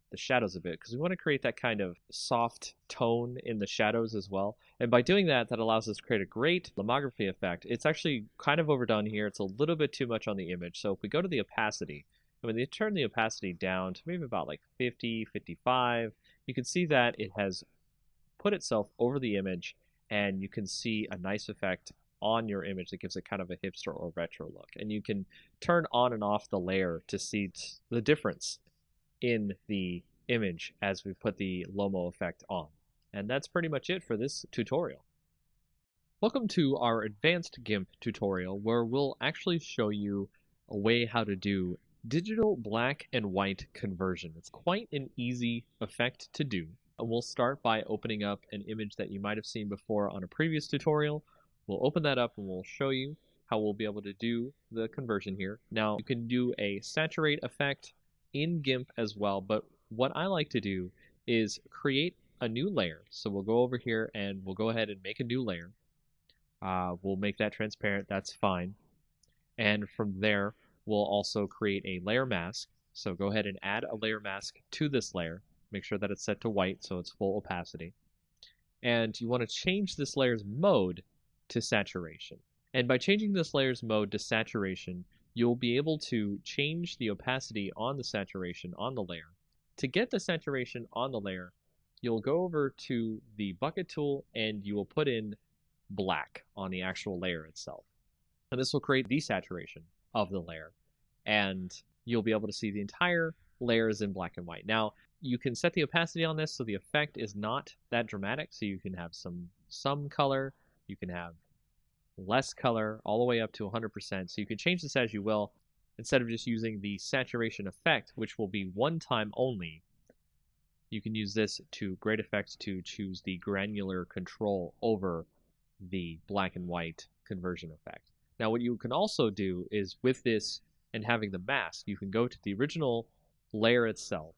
the shadows a bit because we want to create that kind of soft tone in the shadows as well. And by doing that, that allows us to create a great lomography effect. It's actually kind of overdone here. It's a little bit too much on the image. So if we go to the opacity, and when you turn the opacity down to maybe about like 50, 55, you can see that it has put itself over the image, and you can see a nice effect on your image that gives it kind of a hipster or retro look. And you can turn on and off the layer to see the difference in the image as we put the Lomo effect on. And that's pretty much it for this tutorial. Welcome to our advanced GIMP tutorial where we'll actually show you a way how to do digital black and white conversion. It's quite an easy effect to do. And we'll start by opening up an image that you might have seen before on a previous tutorial. We'll open that up and we'll show you how we'll be able to do the conversion here. Now, you can do a saturate effect in GIMP as well, but what I like to do is create a new layer. So we'll go over here and we'll go ahead and make a new layer. We'll make that transparent, that's fine. And from there, we'll also create a layer mask. So go ahead and add a layer mask to this layer. Make sure that it's set to white so it's full opacity. And you want to change this layer's mode to saturation. And by changing this layer's mode to saturation, you'll be able to change the opacity on the saturation on the layer. To get the saturation on the layer, you'll go over to the bucket tool and you will put in black on the actual layer itself. And this will create desaturation of the layer. And you'll be able to see the entire layer is in black and white. Now, you can set the opacity on this so the effect is not that dramatic. So you can have some color, you can have less color, all the way up to 100%. So you can change this as you will, instead of just using the saturation effect, which will be one time only. You can use this to great effect to choose the granular control over the black and white conversion effect. Now what you can also do is with this and having the mask, you can go to the original layer itself,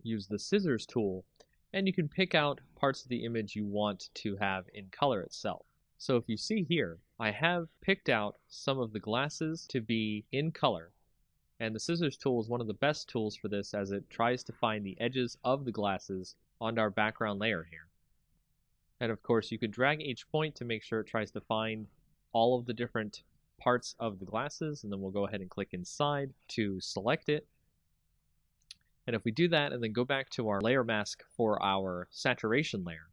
use the scissors tool, and you can pick out parts of the image you want to have in color itself. So if you see here, I have picked out some of the glasses to be in color, and the scissors tool is one of the best tools for this as it tries to find the edges of the glasses on our background layer here. And of course, you could drag each point to make sure it tries to find all of the different parts of the glasses, and then we'll go ahead and click inside to select it. And if we do that and then go back to our layer mask for our saturation layer,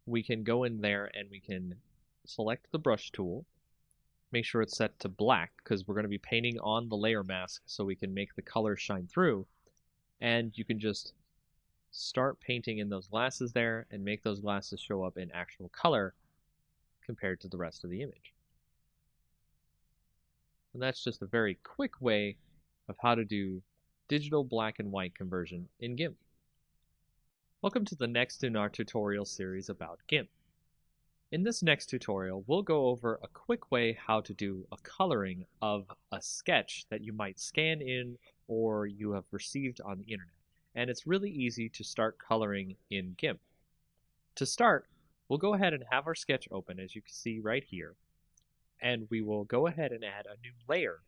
we can go in there and we can select the brush tool, make sure it's set to black because we're going to be painting on the layer mask so we can make the color shine through. And you can just start painting in those glasses there and make those glasses show up in actual color compared to the rest of the image. And that's just a very quick way of how to do digital black and white conversion in GIMP. Welcome to the next in our tutorial series about GIMP. In this next tutorial, we'll go over a quick way how to do a coloring of a sketch that you might scan in or you have received on the internet. And it's really easy to start coloring in GIMP. To start, we'll go ahead and have our sketch open, as you can see right here, and we will go ahead and add a new layer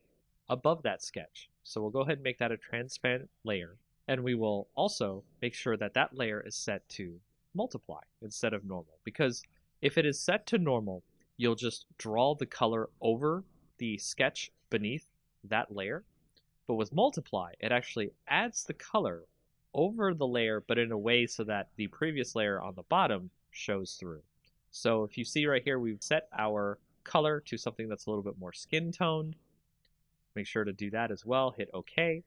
above that sketch. So we'll go ahead and make that a transparent layer, and we will also make sure that that layer is set to multiply instead of normal, because if it is set to normal, you'll just draw the color over the sketch beneath that layer. But with multiply, it actually adds the color over the layer, but in a way so that the previous layer on the bottom shows through. So if you see right here, we've set our color to something that's a little bit more skin toned. Make sure to do that as well, hit OK.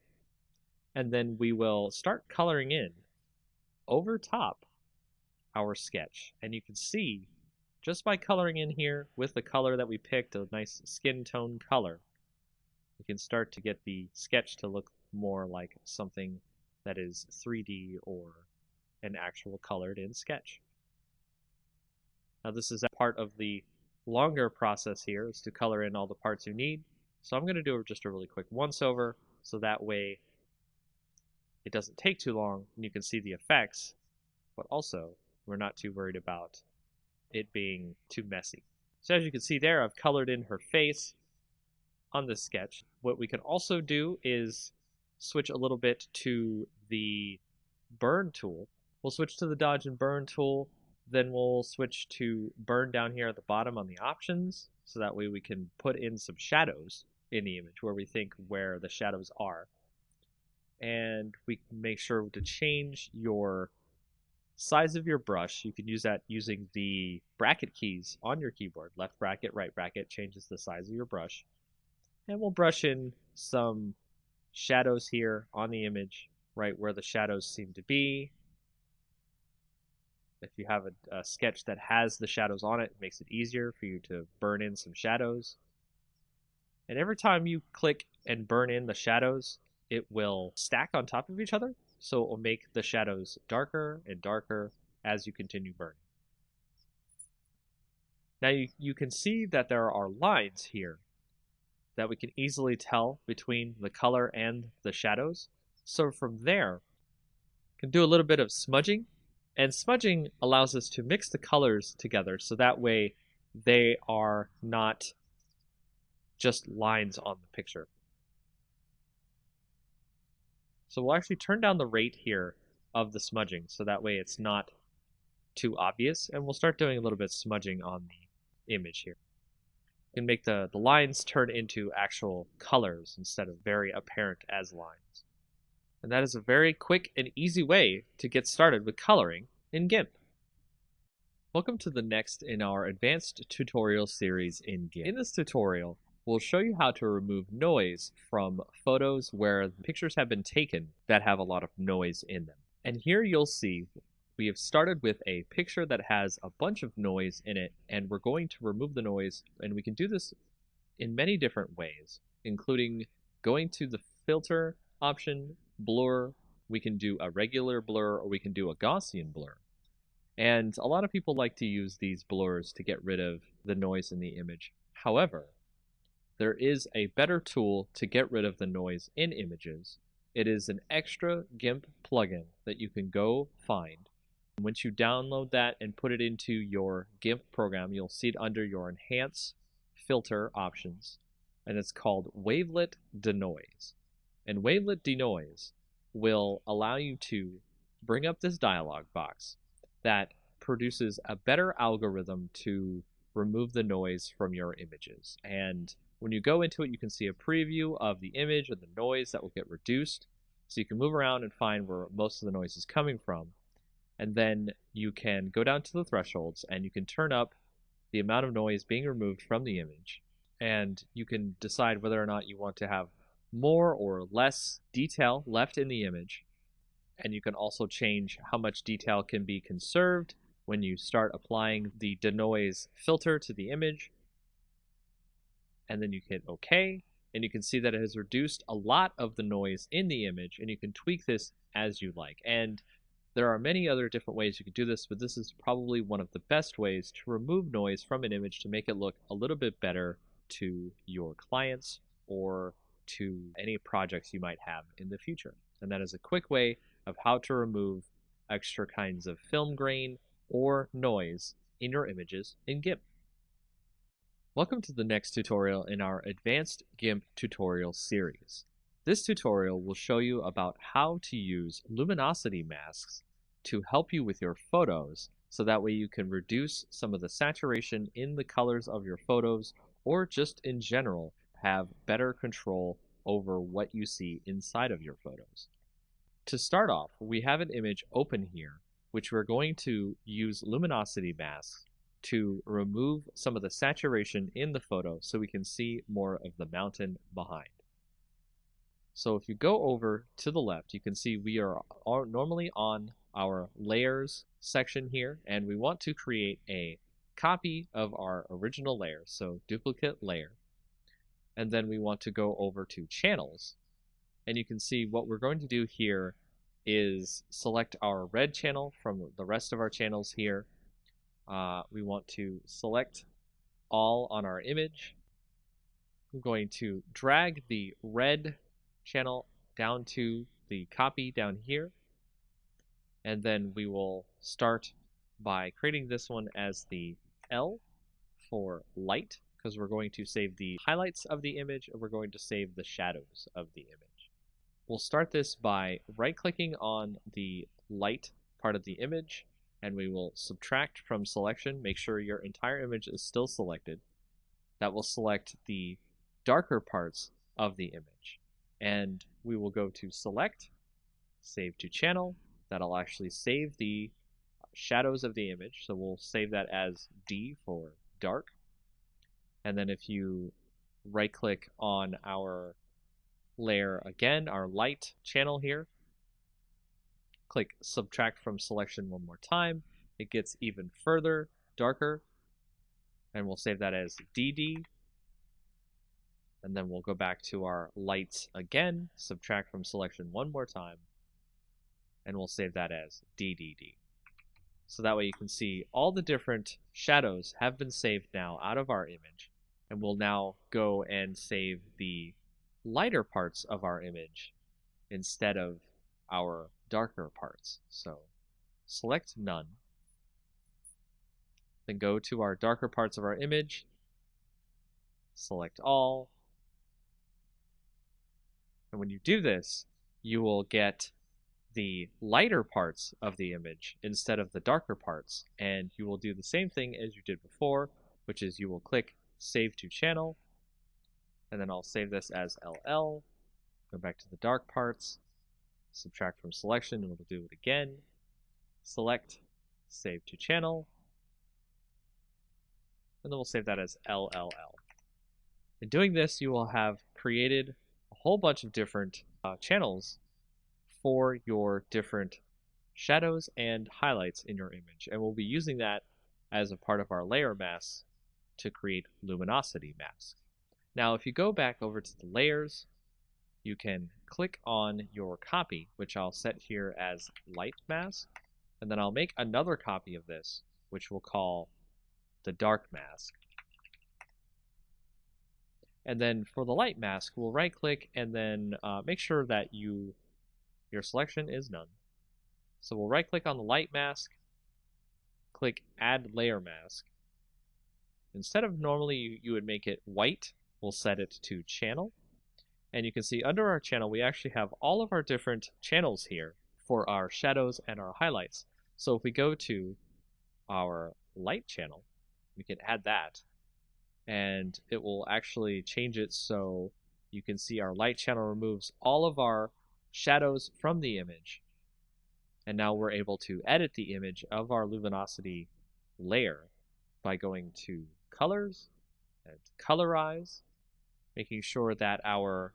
And then we will start coloring in over top our sketch. And you can see just by coloring in here with the color that we picked, a nice skin tone color, we can start to get the sketch to look more like something that is 3D or an actual colored in sketch. Now this is a part of the longer process here, is to color in all the parts you need. So I'm going to do just a really quick once over so that way it doesn't take too long and you can see the effects, but also we're not too worried about it being too messy. So as you can see there, I've colored in her face, on this sketch. What we can also do is switch a little bit to the burn tool. We'll switch to the dodge and burn tool, then we'll switch to burn down here at the bottom on the options, so that way we can put in some shadows in the image where we think where the shadows are. And we can make sure to change your size of your brush. You can use that using the bracket keys on your keyboard. Left bracket, right bracket changes the size of your brush. And we'll brush in some shadows here on the image, right where the shadows seem to be. If you have a sketch that has the shadows on it, it makes it easier for you to burn in some shadows. And every time you click and burn in the shadows, it will stack on top of each other. So it will make the shadows darker and darker as you continue burning. Now you can see that there are lines here that we can easily tell between the color and the shadows. So from there, we can do a little bit of smudging. And smudging allows us to mix the colors together so that way they are not just lines on the picture. So we'll actually turn down the rate here of the smudging so that way it's not too obvious, and we'll start doing a little bit of smudging on the image here. You can make the lines turn into actual colors instead of very apparent as lines. And that is a very quick and easy way to get started with coloring in GIMP. Welcome to the next in our advanced tutorial series in GIMP. In this tutorial, we'll show you how to remove noise from photos where pictures have been taken that have a lot of noise in them. And here you'll see we have started with a picture that has a bunch of noise in it, and we're going to remove the noise, and we can do this in many different ways, including going to the filter option, blur. We can do a regular blur, or we can do a Gaussian blur. And a lot of people like to use these blurs to get rid of the noise in the image. However, there is a better tool to get rid of the noise in images. It is an extra GIMP plugin that you can go find. Once you download that and put it into your GIMP program, you'll see it under your Enhance Filter options, and it's called Wavelet Denoise. And Wavelet Denoise will allow you to bring up this dialog box that produces a better algorithm to remove the noise from your images. And when you go into it, you can see a preview of the image and the noise that will get reduced. So you can move around and find where most of the noise is coming from. And then you can go down to the thresholds and you can turn up the amount of noise being removed from the image. And you can decide whether or not you want to have more or less detail left in the image. And you can also change how much detail can be conserved when you start applying the denoise filter to the image. And then you hit OK, and you can see that it has reduced a lot of the noise in the image, and you can tweak this as you like. And there are many other different ways you can do this, but this is probably one of the best ways to remove noise from an image to make it look a little bit better to your clients or to any projects you might have in the future. And that is a quick way of how to remove extra kinds of film grain or noise in your images in GIMP. Welcome to the next tutorial in our Advanced GIMP tutorial series. This tutorial will show you about how to use luminosity masks to help you with your photos, so that way you can reduce some of the saturation in the colors of your photos, or just in general have better control over what you see inside of your photos. To start off, we have an image open here, which we're going to use luminosity masks to remove some of the saturation in the photo so we can see more of the mountain behind. So if you go over to the left, you can see we are normally on our layers section here, and we want to create a copy of our original layer, so duplicate layer. And then we want to go over to channels, and you can see what we're going to do here is select our red channel from the rest of our channels here. We want to select all on our image. I'm going to drag the red channel down to the copy down here, and then we will start by creating this one as the L for light because we're going to save the highlights of the image and we're going to save the shadows of the image. We'll start this by right-clicking on the light part of the image, and we will subtract from selection. Make sure your entire image is still selected. That will select the darker parts of the image. And we will go to select, save to channel. That'll actually save the shadows of the image. So we'll save that as D for dark. And then if you right click on our layer again, our light channel here, click subtract from selection one more time, it gets even further darker, and we'll save that as DD. And then we'll go back to our lights again, subtract from selection one more time, and we'll save that as DDD. So that way you can see all the different shadows have been saved now out of our image. And we'll now go and save the lighter parts of our image instead of our darker parts. So select none, then go to our darker parts of our image, select all, and when you do this, you will get the lighter parts of the image instead of the darker parts, and you will do the same thing as you did before, which is you will click Save to Channel, and then I'll save this as LL, go back to the dark parts, subtract from selection, and we'll do it again, select, Save to Channel, and then we'll save that as LLL. In doing this, you will have created a whole bunch of different channels for your different shadows and highlights in your image, and we'll be using that as a part of our layer mask to create luminosity masks. Now if you go back over to the layers, you can click on your copy, which I'll set here as light mask, and then I'll make another copy of this, which we'll call the dark mask. And then for the light mask, we'll right click and then make sure that your selection is none. So we'll right click on the light mask, click add layer mask. Instead of normally you would make it white, we'll set it to channel. And you can see under our channel, we actually have all of our different channels here for our shadows and our highlights. So if we go to our light channel, we can add that, and it will actually change it so you can see our light channel removes all of our shadows from the image. And now we're able to edit the image of our luminosity layer by going to colors and colorize, making sure that our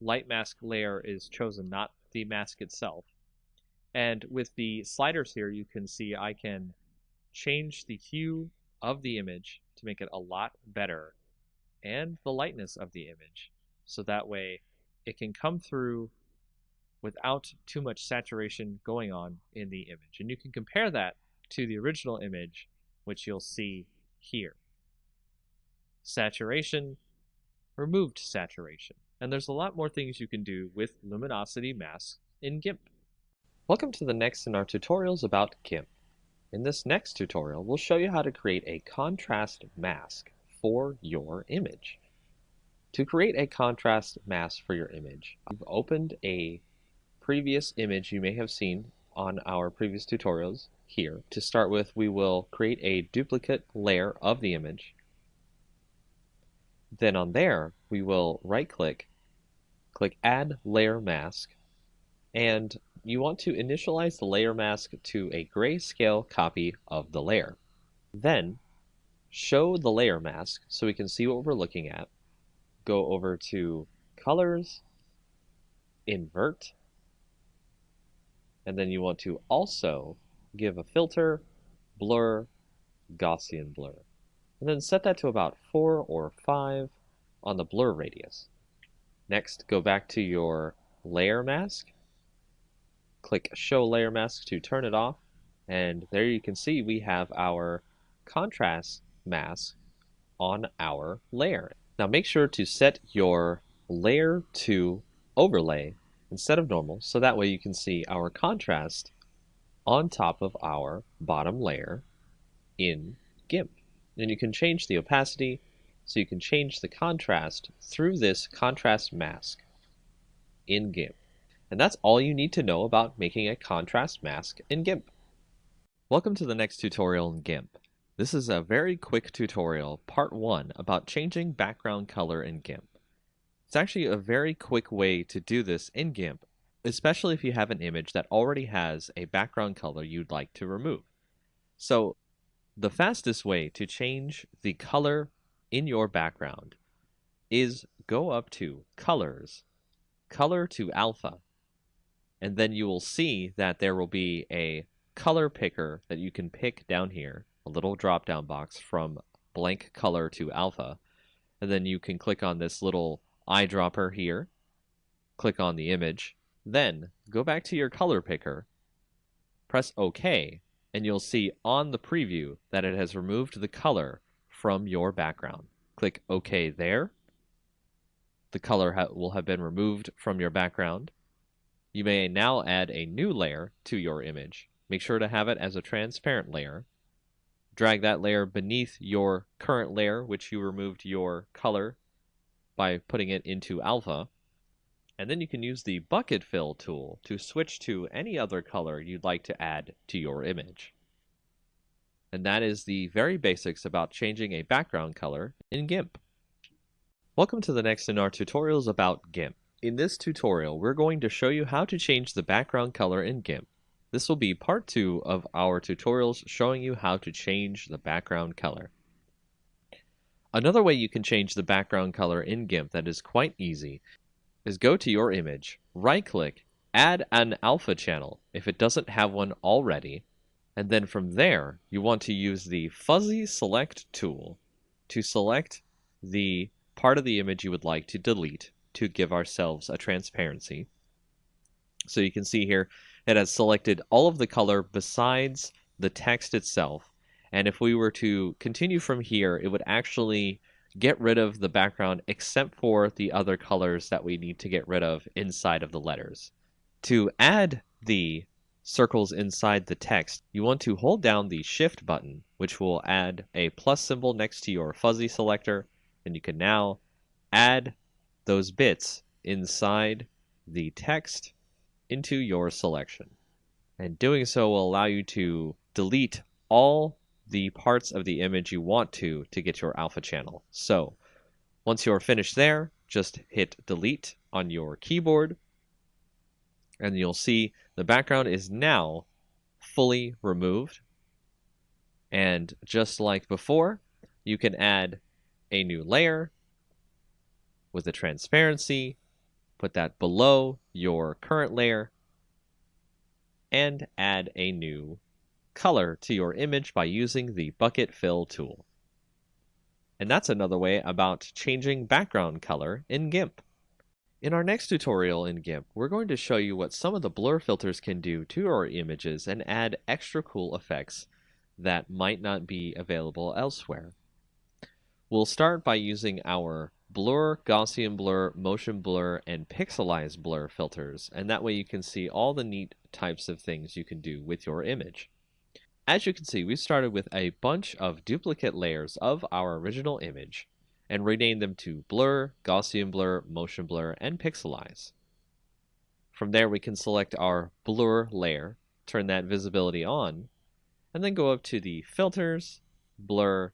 light mask layer is chosen, not the mask itself. And with the sliders here, you can see I can change the hue of the image to make it a lot better, and the lightness of the image, so that way it can come through without too much saturation going on in the image. And you can compare that to the original image, which you'll see here. Saturation, removed saturation. And there's a lot more things you can do with luminosity masks in GIMP. Welcome to the next in our tutorials about GIMP. In this next tutorial, we'll show you how to create a contrast mask for your image. To create a contrast mask for your image, I've opened a previous image you may have seen on our previous tutorials here. To start with, we will create a duplicate layer of the image. Then on there, we will right-click, click Add Layer Mask, and you want to initialize the layer mask to a grayscale copy of the layer. Then, show the layer mask so we can see what we're looking at. Go over to Colors, Invert, and then you want to also give a filter, Blur, Gaussian Blur. And then set that to about 4 or 5 on the blur radius. Next, go back to your layer mask, click Show Layer Mask to turn it off, and there you can see we have our contrast mask on our layer. Now make sure to set your layer to overlay instead of normal, so that way you can see our contrast on top of our bottom layer in GIMP. And you can change the opacity So you can change the contrast through this contrast mask in GIMP. And that's all you need to know about making a contrast mask in GIMP. Welcome to the next tutorial in GIMP. This is a very quick tutorial, part 1, about changing background color in GIMP. It's actually a very quick way to do this in GIMP, especially if you have an image that already has a background color you'd like to remove. So the fastest way to change the color in your background is go up to Colors, Color to Alpha, and then you will see that there will be a color picker that you can pick down here, a little drop down box from blank color to alpha, and then you can click on this little eyedropper here, click on the image, then go back to your color picker, press OK, and you'll see on the preview that it has removed the color from your background. Click OK there. The color will have been removed from your background. You may now add a new layer to your image. Make sure to have it as a transparent layer. Drag that layer beneath your current layer, which you removed your color by putting it into alpha. And then you can use the bucket fill tool to switch to any other color you'd like to add to your image. And that is the very basics about changing a background color in GIMP. Welcome to the next in our tutorials about GIMP. In this tutorial, we're going to show you how to change the background color in GIMP. This will be part 2 of our tutorials showing you how to change the background color. Another way you can change the background color in GIMP that is quite easy is go to your image, right-click, add an alpha channel if it doesn't have one already, and then from there, you want to use the Fuzzy Select tool to select the part of the image you would like to delete to give ourselves a transparency. So you can see here it has selected all of the color besides the text itself, and if we were to continue from here, it would actually get rid of the background except for the other colors that we need to get rid of inside of the letters. To add the circles inside the text, you want to hold down the Shift button, which will add a plus symbol next to your fuzzy selector, and you can now add those bits inside the text into your selection. And doing so will allow you to delete all the parts of the image you want to get your alpha channel. So once you're finished there, just hit delete on your keyboard, and you'll see the background is now fully removed. And just like before, you can add a new layer with a transparency, put that below your current layer, and add a new color to your image by using the bucket fill tool. And that's another way about changing background color in GIMP. In our next tutorial in GIMP, we're going to show you what some of the blur filters can do to our images and add extra cool effects that might not be available elsewhere. We'll start by using our blur, Gaussian blur, motion blur, and pixelize blur filters, and that way you can see all the neat types of things you can do with your image. As you can see, we started with a bunch of duplicate layers of our original image and renamed them to blur, Gaussian blur, motion blur, and pixelize. From there, we can select our blur layer, turn that visibility on, and then go up to the filters, blur,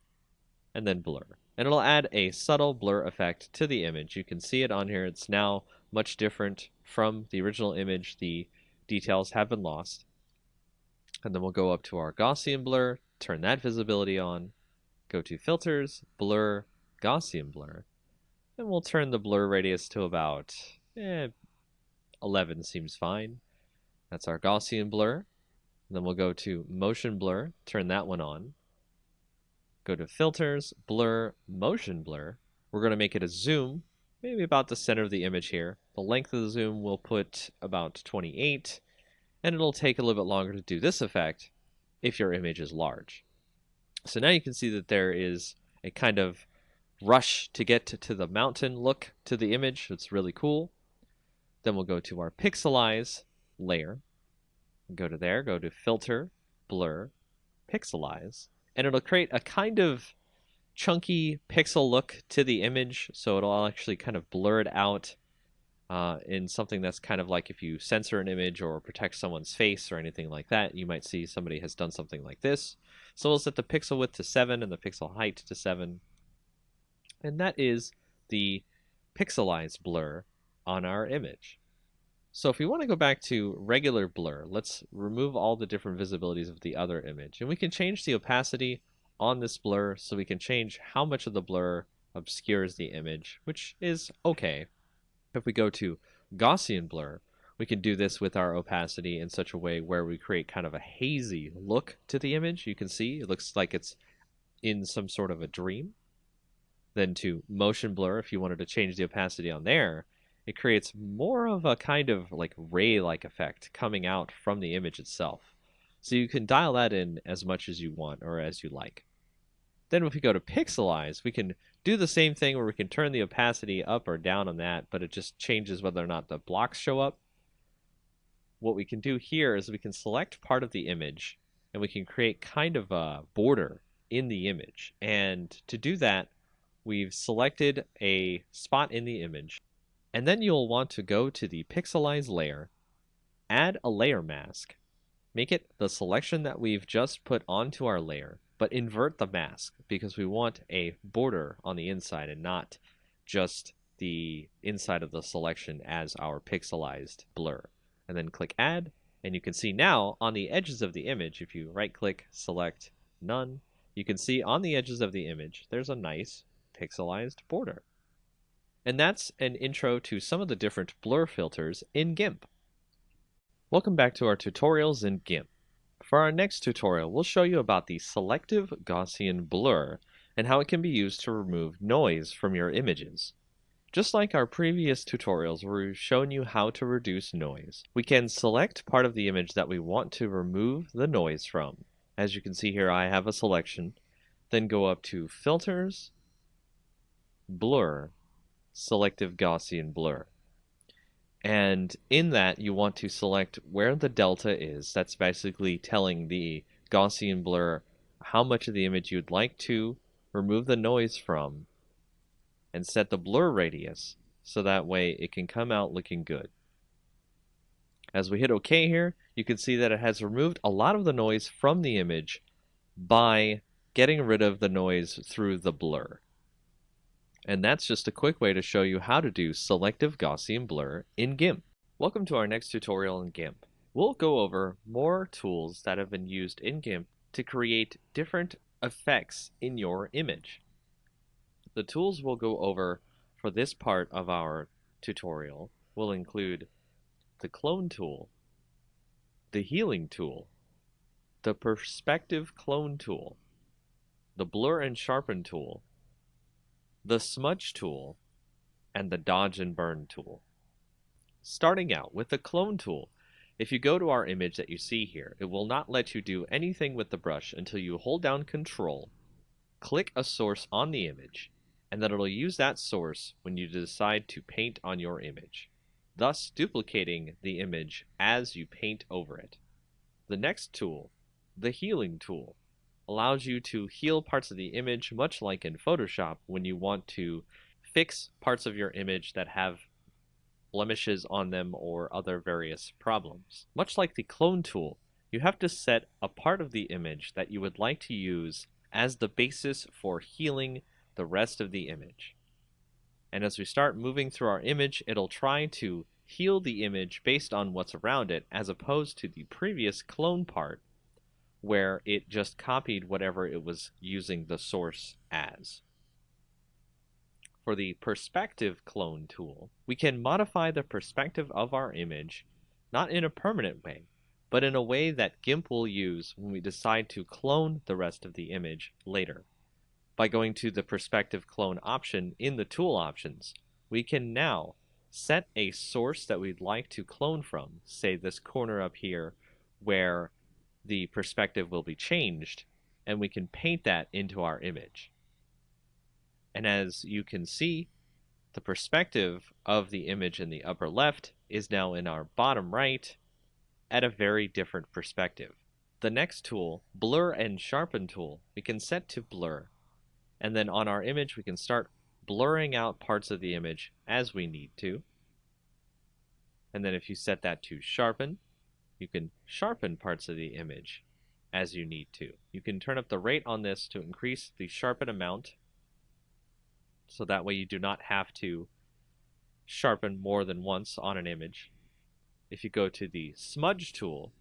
and then blur. And it'll add a subtle blur effect to the image. You can see it on here. It's now much different from the original image. The details have been lost. And then we'll go up to our Gaussian blur, turn that visibility on, go to filters, blur, Gaussian blur, and we'll turn the blur radius to about 11 seems fine. That's our Gaussian blur. And then we'll go to motion blur, turn that one on. Go to filters, blur, motion blur. We're going to make it a zoom, maybe about the center of the image here. The length of the zoom we'll put about 28, and it'll take a little bit longer to do this effect if your image is large. So now you can see that there is a kind of rush to get to the mountain look to the image. It's really cool. Then we'll go to our pixelize layer. Go to there, go to filter, blur, pixelize, and it'll create a kind of chunky pixel look to the image, so it'll actually kind of blur it out in something that's kind of like if you censor an image or protect someone's face or anything like that, you might see somebody has done something like this. So we'll set the pixel width to 7 and the pixel height to 7. And that is the pixelized blur on our image. So if we want to go back to regular blur, let's remove all the different visibilities of the other image. And we can change the opacity on this blur, so we can change how much of the blur obscures the image, which is okay. If we go to Gaussian blur, we can do this with our opacity in such a way where we create kind of a hazy look to the image. You can see it looks like it's in some sort of a dream. Then to motion blur, if you wanted to change the opacity on there, it creates more of a kind of like ray-like effect coming out from the image itself. So you can dial that in as much as you want or as you like. Then if we go to pixelize, we can do the same thing where we can turn the opacity up or down on that, but it just changes whether or not the blocks show up. What we can do here is we can select part of the image and we can create kind of a border in the image. And to do that, we've selected a spot in the image. And then you'll want to go to the pixelize layer, add a layer mask, make it the selection that we've just put onto our layer, but invert the mask because we want a border on the inside and not just the inside of the selection as our pixelized blur. And then click add, and you can see now on the edges of the image, if you right click, select none, you can see on the edges of the image there's a nice pixelized border. And that's an intro to some of the different blur filters in GIMP. Welcome back to our tutorials in GIMP. For our next tutorial, we'll show you about the selective Gaussian blur and how it can be used to remove noise from your images. Just like our previous tutorials where we've shown you how to reduce noise, we can select part of the image that we want to remove the noise from. As you can see here, I have a selection. Then go up to Filters, Blur, Selective Gaussian Blur. And in that, you want to select where the delta is. That's basically telling the Gaussian blur how much of the image you'd like to remove the noise from, and set the blur radius so that way it can come out looking good. As we hit OK here, you can see that it has removed a lot of the noise from the image by getting rid of the noise through the blur. And that's just a quick way to show you how to do selective Gaussian blur in GIMP. Welcome to our next tutorial in GIMP. We'll go over more tools that have been used in GIMP to create different effects in your image. The tools we'll go over for this part of our tutorial will include the clone tool, the healing tool, the perspective clone tool, the blur and sharpen tool, the smudge tool, and the dodge and burn tool. Starting out with the clone tool, if you go to our image that you see here, it will not let you do anything with the brush until you hold down Control, click a source on the image, and then it'll use that source when you decide to paint on your image, thus duplicating the image as you paint over it. The next tool, the healing tool, allows you to heal parts of the image much like in Photoshop when you want to fix parts of your image that have blemishes on them or other various problems. Much like the clone tool, you have to set a part of the image that you would like to use as the basis for healing the rest of the image. And as we start moving through our image, it'll try to heal the image based on what's around it, as opposed to the previous clone part where it just copied whatever it was using the source as. For the perspective clone tool, we can modify the perspective of our image, not in a permanent way, but in a way that GIMP will use when we decide to clone the rest of the image later. By going to the perspective clone option in the tool options, we can now set a source that we'd like to clone from, say this corner up here where the perspective will be changed, and we can paint that into our image. And as you can see, the perspective of the image in the upper left is now in our bottom right at a very different perspective. The next tool, Blur and Sharpen tool, we can set to blur. And then on our image, we can start blurring out parts of the image as we need to. And then if you set that to sharpen, you can sharpen parts of the image as you need to. You can turn up the rate on this to increase the sharpen amount, so that way you do not have to sharpen more than once on an image. If you go to the smudge tool,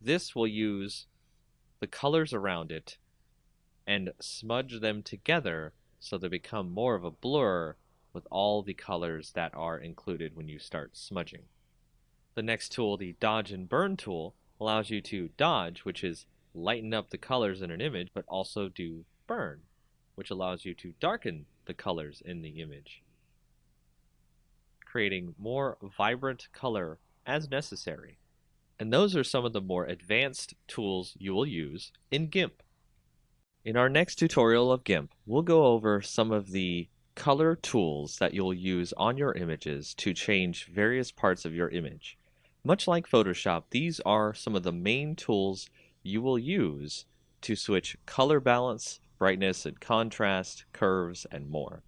this will use the colors around it and smudge them together so they become more of a blur with all the colors that are included when you start smudging. The next tool, the dodge and burn tool, allows you to dodge, which is lighten up the colors in an image, but also do burn, which allows you to darken the colors in the image, creating more vibrant color as necessary. And those are some of the more advanced tools you will use in GIMP. In our next tutorial of GIMP, we'll go over some of the color tools that you'll use on your images to change various parts of your image. Much like Photoshop, these are some of the main tools you will use to switch color balance, brightness and contrast, curves, and more.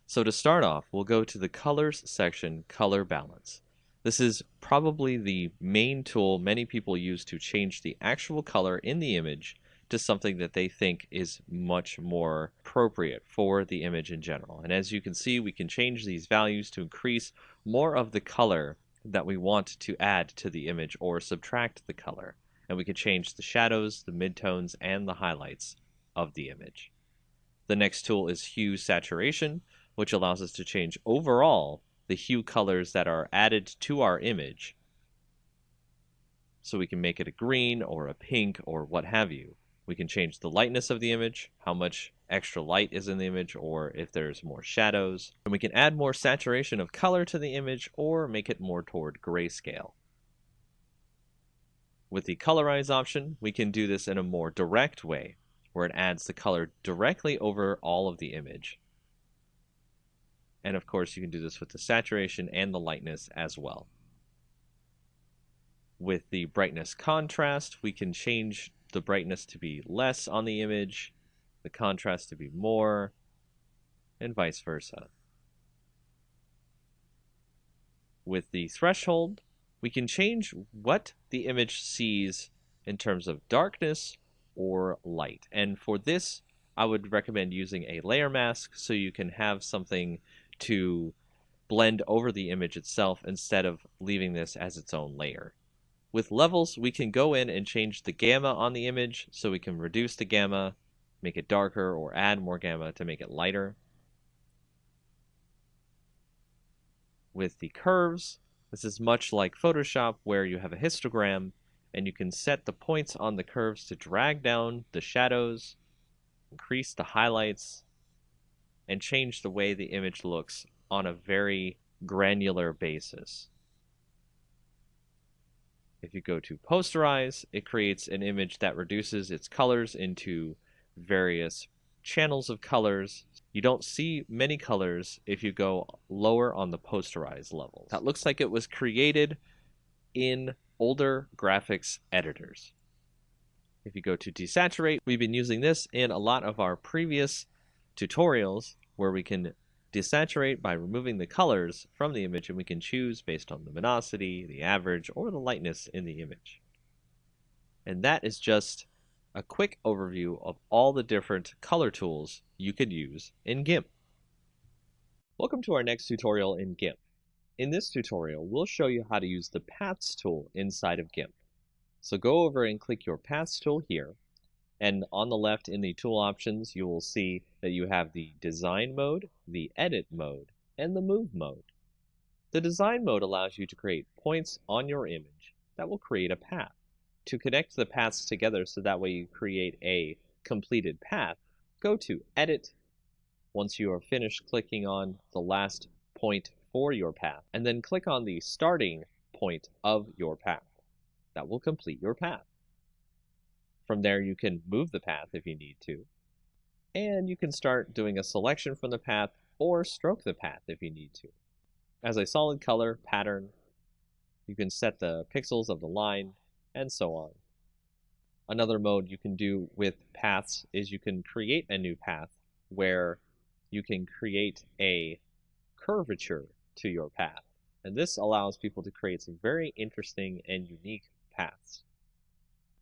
So to start off, we'll go to the Colors section, Color Balance. This is probably the main tool many people use to change the actual color in the image to something that they think is much more appropriate for the image in general. And as you can see, we can change these values to increase more of the color that we want to add to the image or subtract the color. And we can change the shadows, the midtones, and the highlights of the image. The next tool is Hue Saturation, which allows us to change overall the hue colors that are added to our image. So we can make it a green or a pink or what have you. We can change the lightness of the image, how much extra light is in the image, or if there's more shadows. And we can add more saturation of color to the image or make it more toward grayscale. With the colorize option, we can do this in a more direct way, where it adds the color directly over all of the image. And of course, you can do this with the saturation and the lightness as well. With the brightness contrast, we can change the brightness to be less on the image, the contrast to be more, and vice versa. With the threshold, we can change what the image sees in terms of darkness or light. And for this, I would recommend using a layer mask so you can have something to blend over the image itself instead of leaving this as its own layer. With levels, we can go in and change the gamma on the image, so we can reduce the gamma, make it darker, or add more gamma to make it lighter. With the curves, this is much like Photoshop, where you have a histogram, and you can set the points on the curves to drag down the shadows, increase the highlights, and change the way the image looks on a very granular basis. If you go to posterize, it creates an image that reduces its colors into various channels of colors. You don't see many colors if you go lower on the posterize levels. That looks like it was created in older graphics editors. If you go to desaturate, we've been using this in a lot of our previous tutorials where we can desaturate by removing the colors from the image, and we can choose based on luminosity, the average, or the lightness in the image. And that is just a quick overview of all the different color tools you could use in GIMP. Welcome to our next tutorial in GIMP. In this tutorial, we'll show you how to use the Paths tool inside of GIMP. So go over and click your Paths tool here. And on the left in the tool options, you will see that you have the design mode, the edit mode, and the move mode. The design mode allows you to create points on your image that will create a path. To connect the paths together so that way you create a completed path, go to Edit once you are finished clicking on the last point for your path, and then click on the starting point of your path. That will complete your path. From there, you can move the path if you need to, and you can start doing a selection from the path or stroke the path if you need to. As a solid color pattern, you can set the pixels of the line, and so on. Another mode you can do with paths is you can create a new path where you can create a curvature to your path. And this allows people to create some very interesting and unique paths.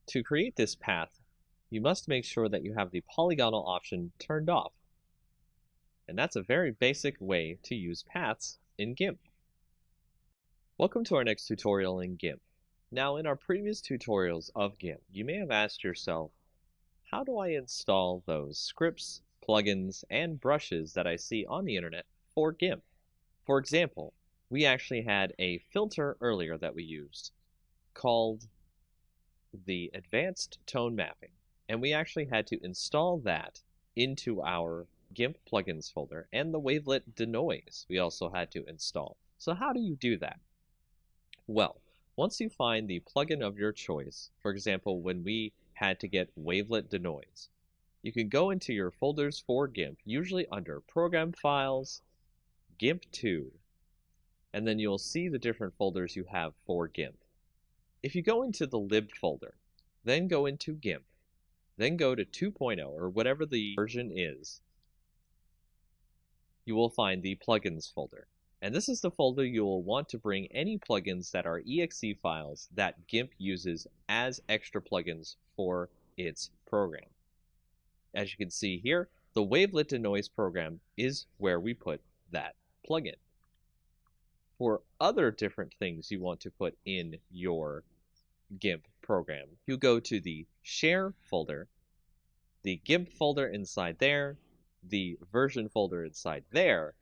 To create this path, you must make sure that you have the polygonal option turned off. And that's a very basic way to use paths in GIMP. Welcome to our next tutorial in GIMP. Now, in our previous tutorials of GIMP, you may have asked yourself, how do I install those scripts, plugins, and brushes that I see on the internet for GIMP? For example, we actually had a filter earlier that we used called the Advanced Tone Mapping, and we actually had to install that into our GIMP plugins folder, and the Wavelet Denoise we also had to install. So how do you do that? Well, once you find the plugin of your choice, for example, when we had to get Wavelet Denoise, you can go into your folders for GIMP, usually under Program Files, GIMP2, and then you'll see the different folders you have for GIMP. If you go into the lib folder, then go into GIMP, then go to 2.0 or whatever the version is, you will find the plugins folder. And this is the folder you will want to bring any plugins that are exe files that GIMP uses as extra plugins for its program. As you can see here, the Wavelet Denoise program is where we put that plugin. For other different things you want to put in your GIMP program, you go to the Share folder, the GIMP folder inside there, the version folder inside there,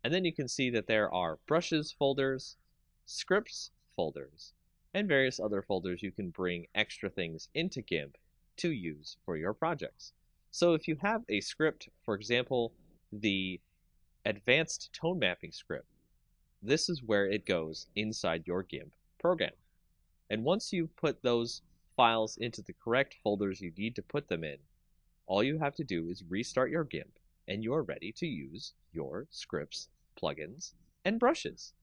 and then you can see that there are brushes folders, scripts folders, and various other folders you can bring extra things into GIMP to use for your projects. So if you have a script, for example, the Advanced Tone Mapping script, this is where it goes inside your GIMP program. And once you put those files into the correct folders you need to put them in, all you have to do is restart your GIMP, and you're ready to use your scripts, plugins, and brushes.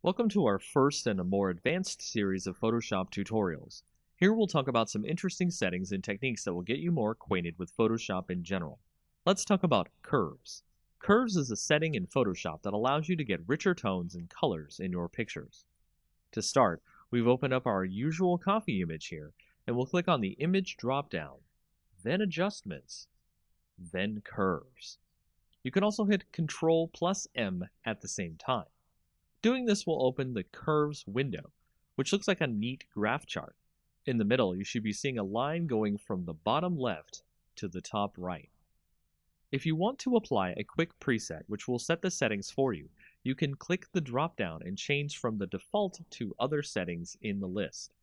Welcome to our first and a more advanced series of Photoshop tutorials. Here we'll talk about some interesting settings and techniques that will get you more acquainted with Photoshop in general. Let's talk about curves. Curves is a setting in Photoshop that allows you to get richer tones and colors in your pictures. To start, we've opened up our usual coffee image here, and we'll click on the Image drop-down, then Adjustments, then Curves. You can also hit Ctrl+M at the same time. Doing this will open the Curves window, which looks like a neat graph chart. In the middle, you should be seeing a line going from the bottom left to the top right. If you want to apply a quick preset which will set the settings for you, you can click the drop-down and change from the default to other settings in the list.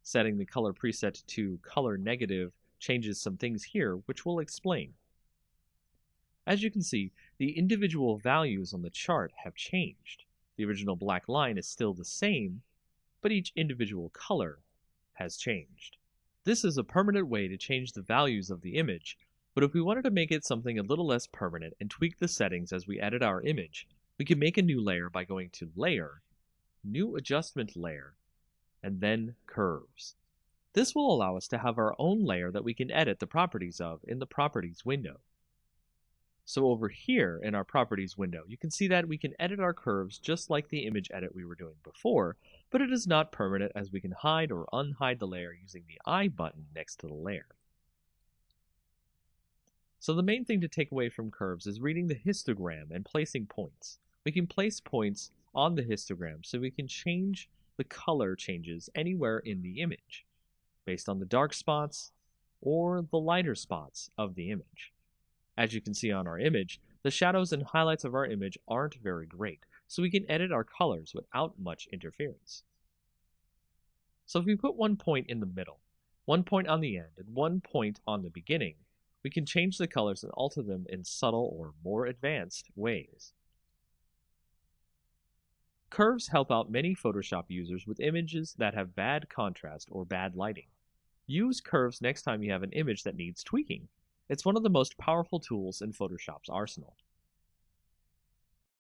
Setting the color preset to color negative changes some things here, which we'll explain. As you can see, the individual values on the chart have changed. The original black line is still the same, but each individual color has changed. This is a permanent way to change the values of the image, but if we wanted to make it something a little less permanent and tweak the settings as we edit our image, we can make a new layer by going to Layer, New Adjustment Layer, and then Curves. This will allow us to have our own layer that we can edit the properties of in the Properties window. So over here in our Properties window, you can see that we can edit our curves just like the image edit we were doing before, but it is not permanent as we can hide or unhide the layer using the I button next to the layer. So the main thing to take away from curves is reading the histogram and placing points. We can place points on the histogram so we can change the color changes anywhere in the image, based on the dark spots or the lighter spots of the image. As you can see on our image, the shadows and highlights of our image aren't very great, so we can edit our colors without much interference. So if we put one point in the middle, one point on the end, and one point on the beginning, we can change the colors and alter them in subtle or more advanced ways. Curves help out many Photoshop users with images that have bad contrast or bad lighting. Use curves next time you have an image that needs tweaking. It's one of the most powerful tools in Photoshop's arsenal.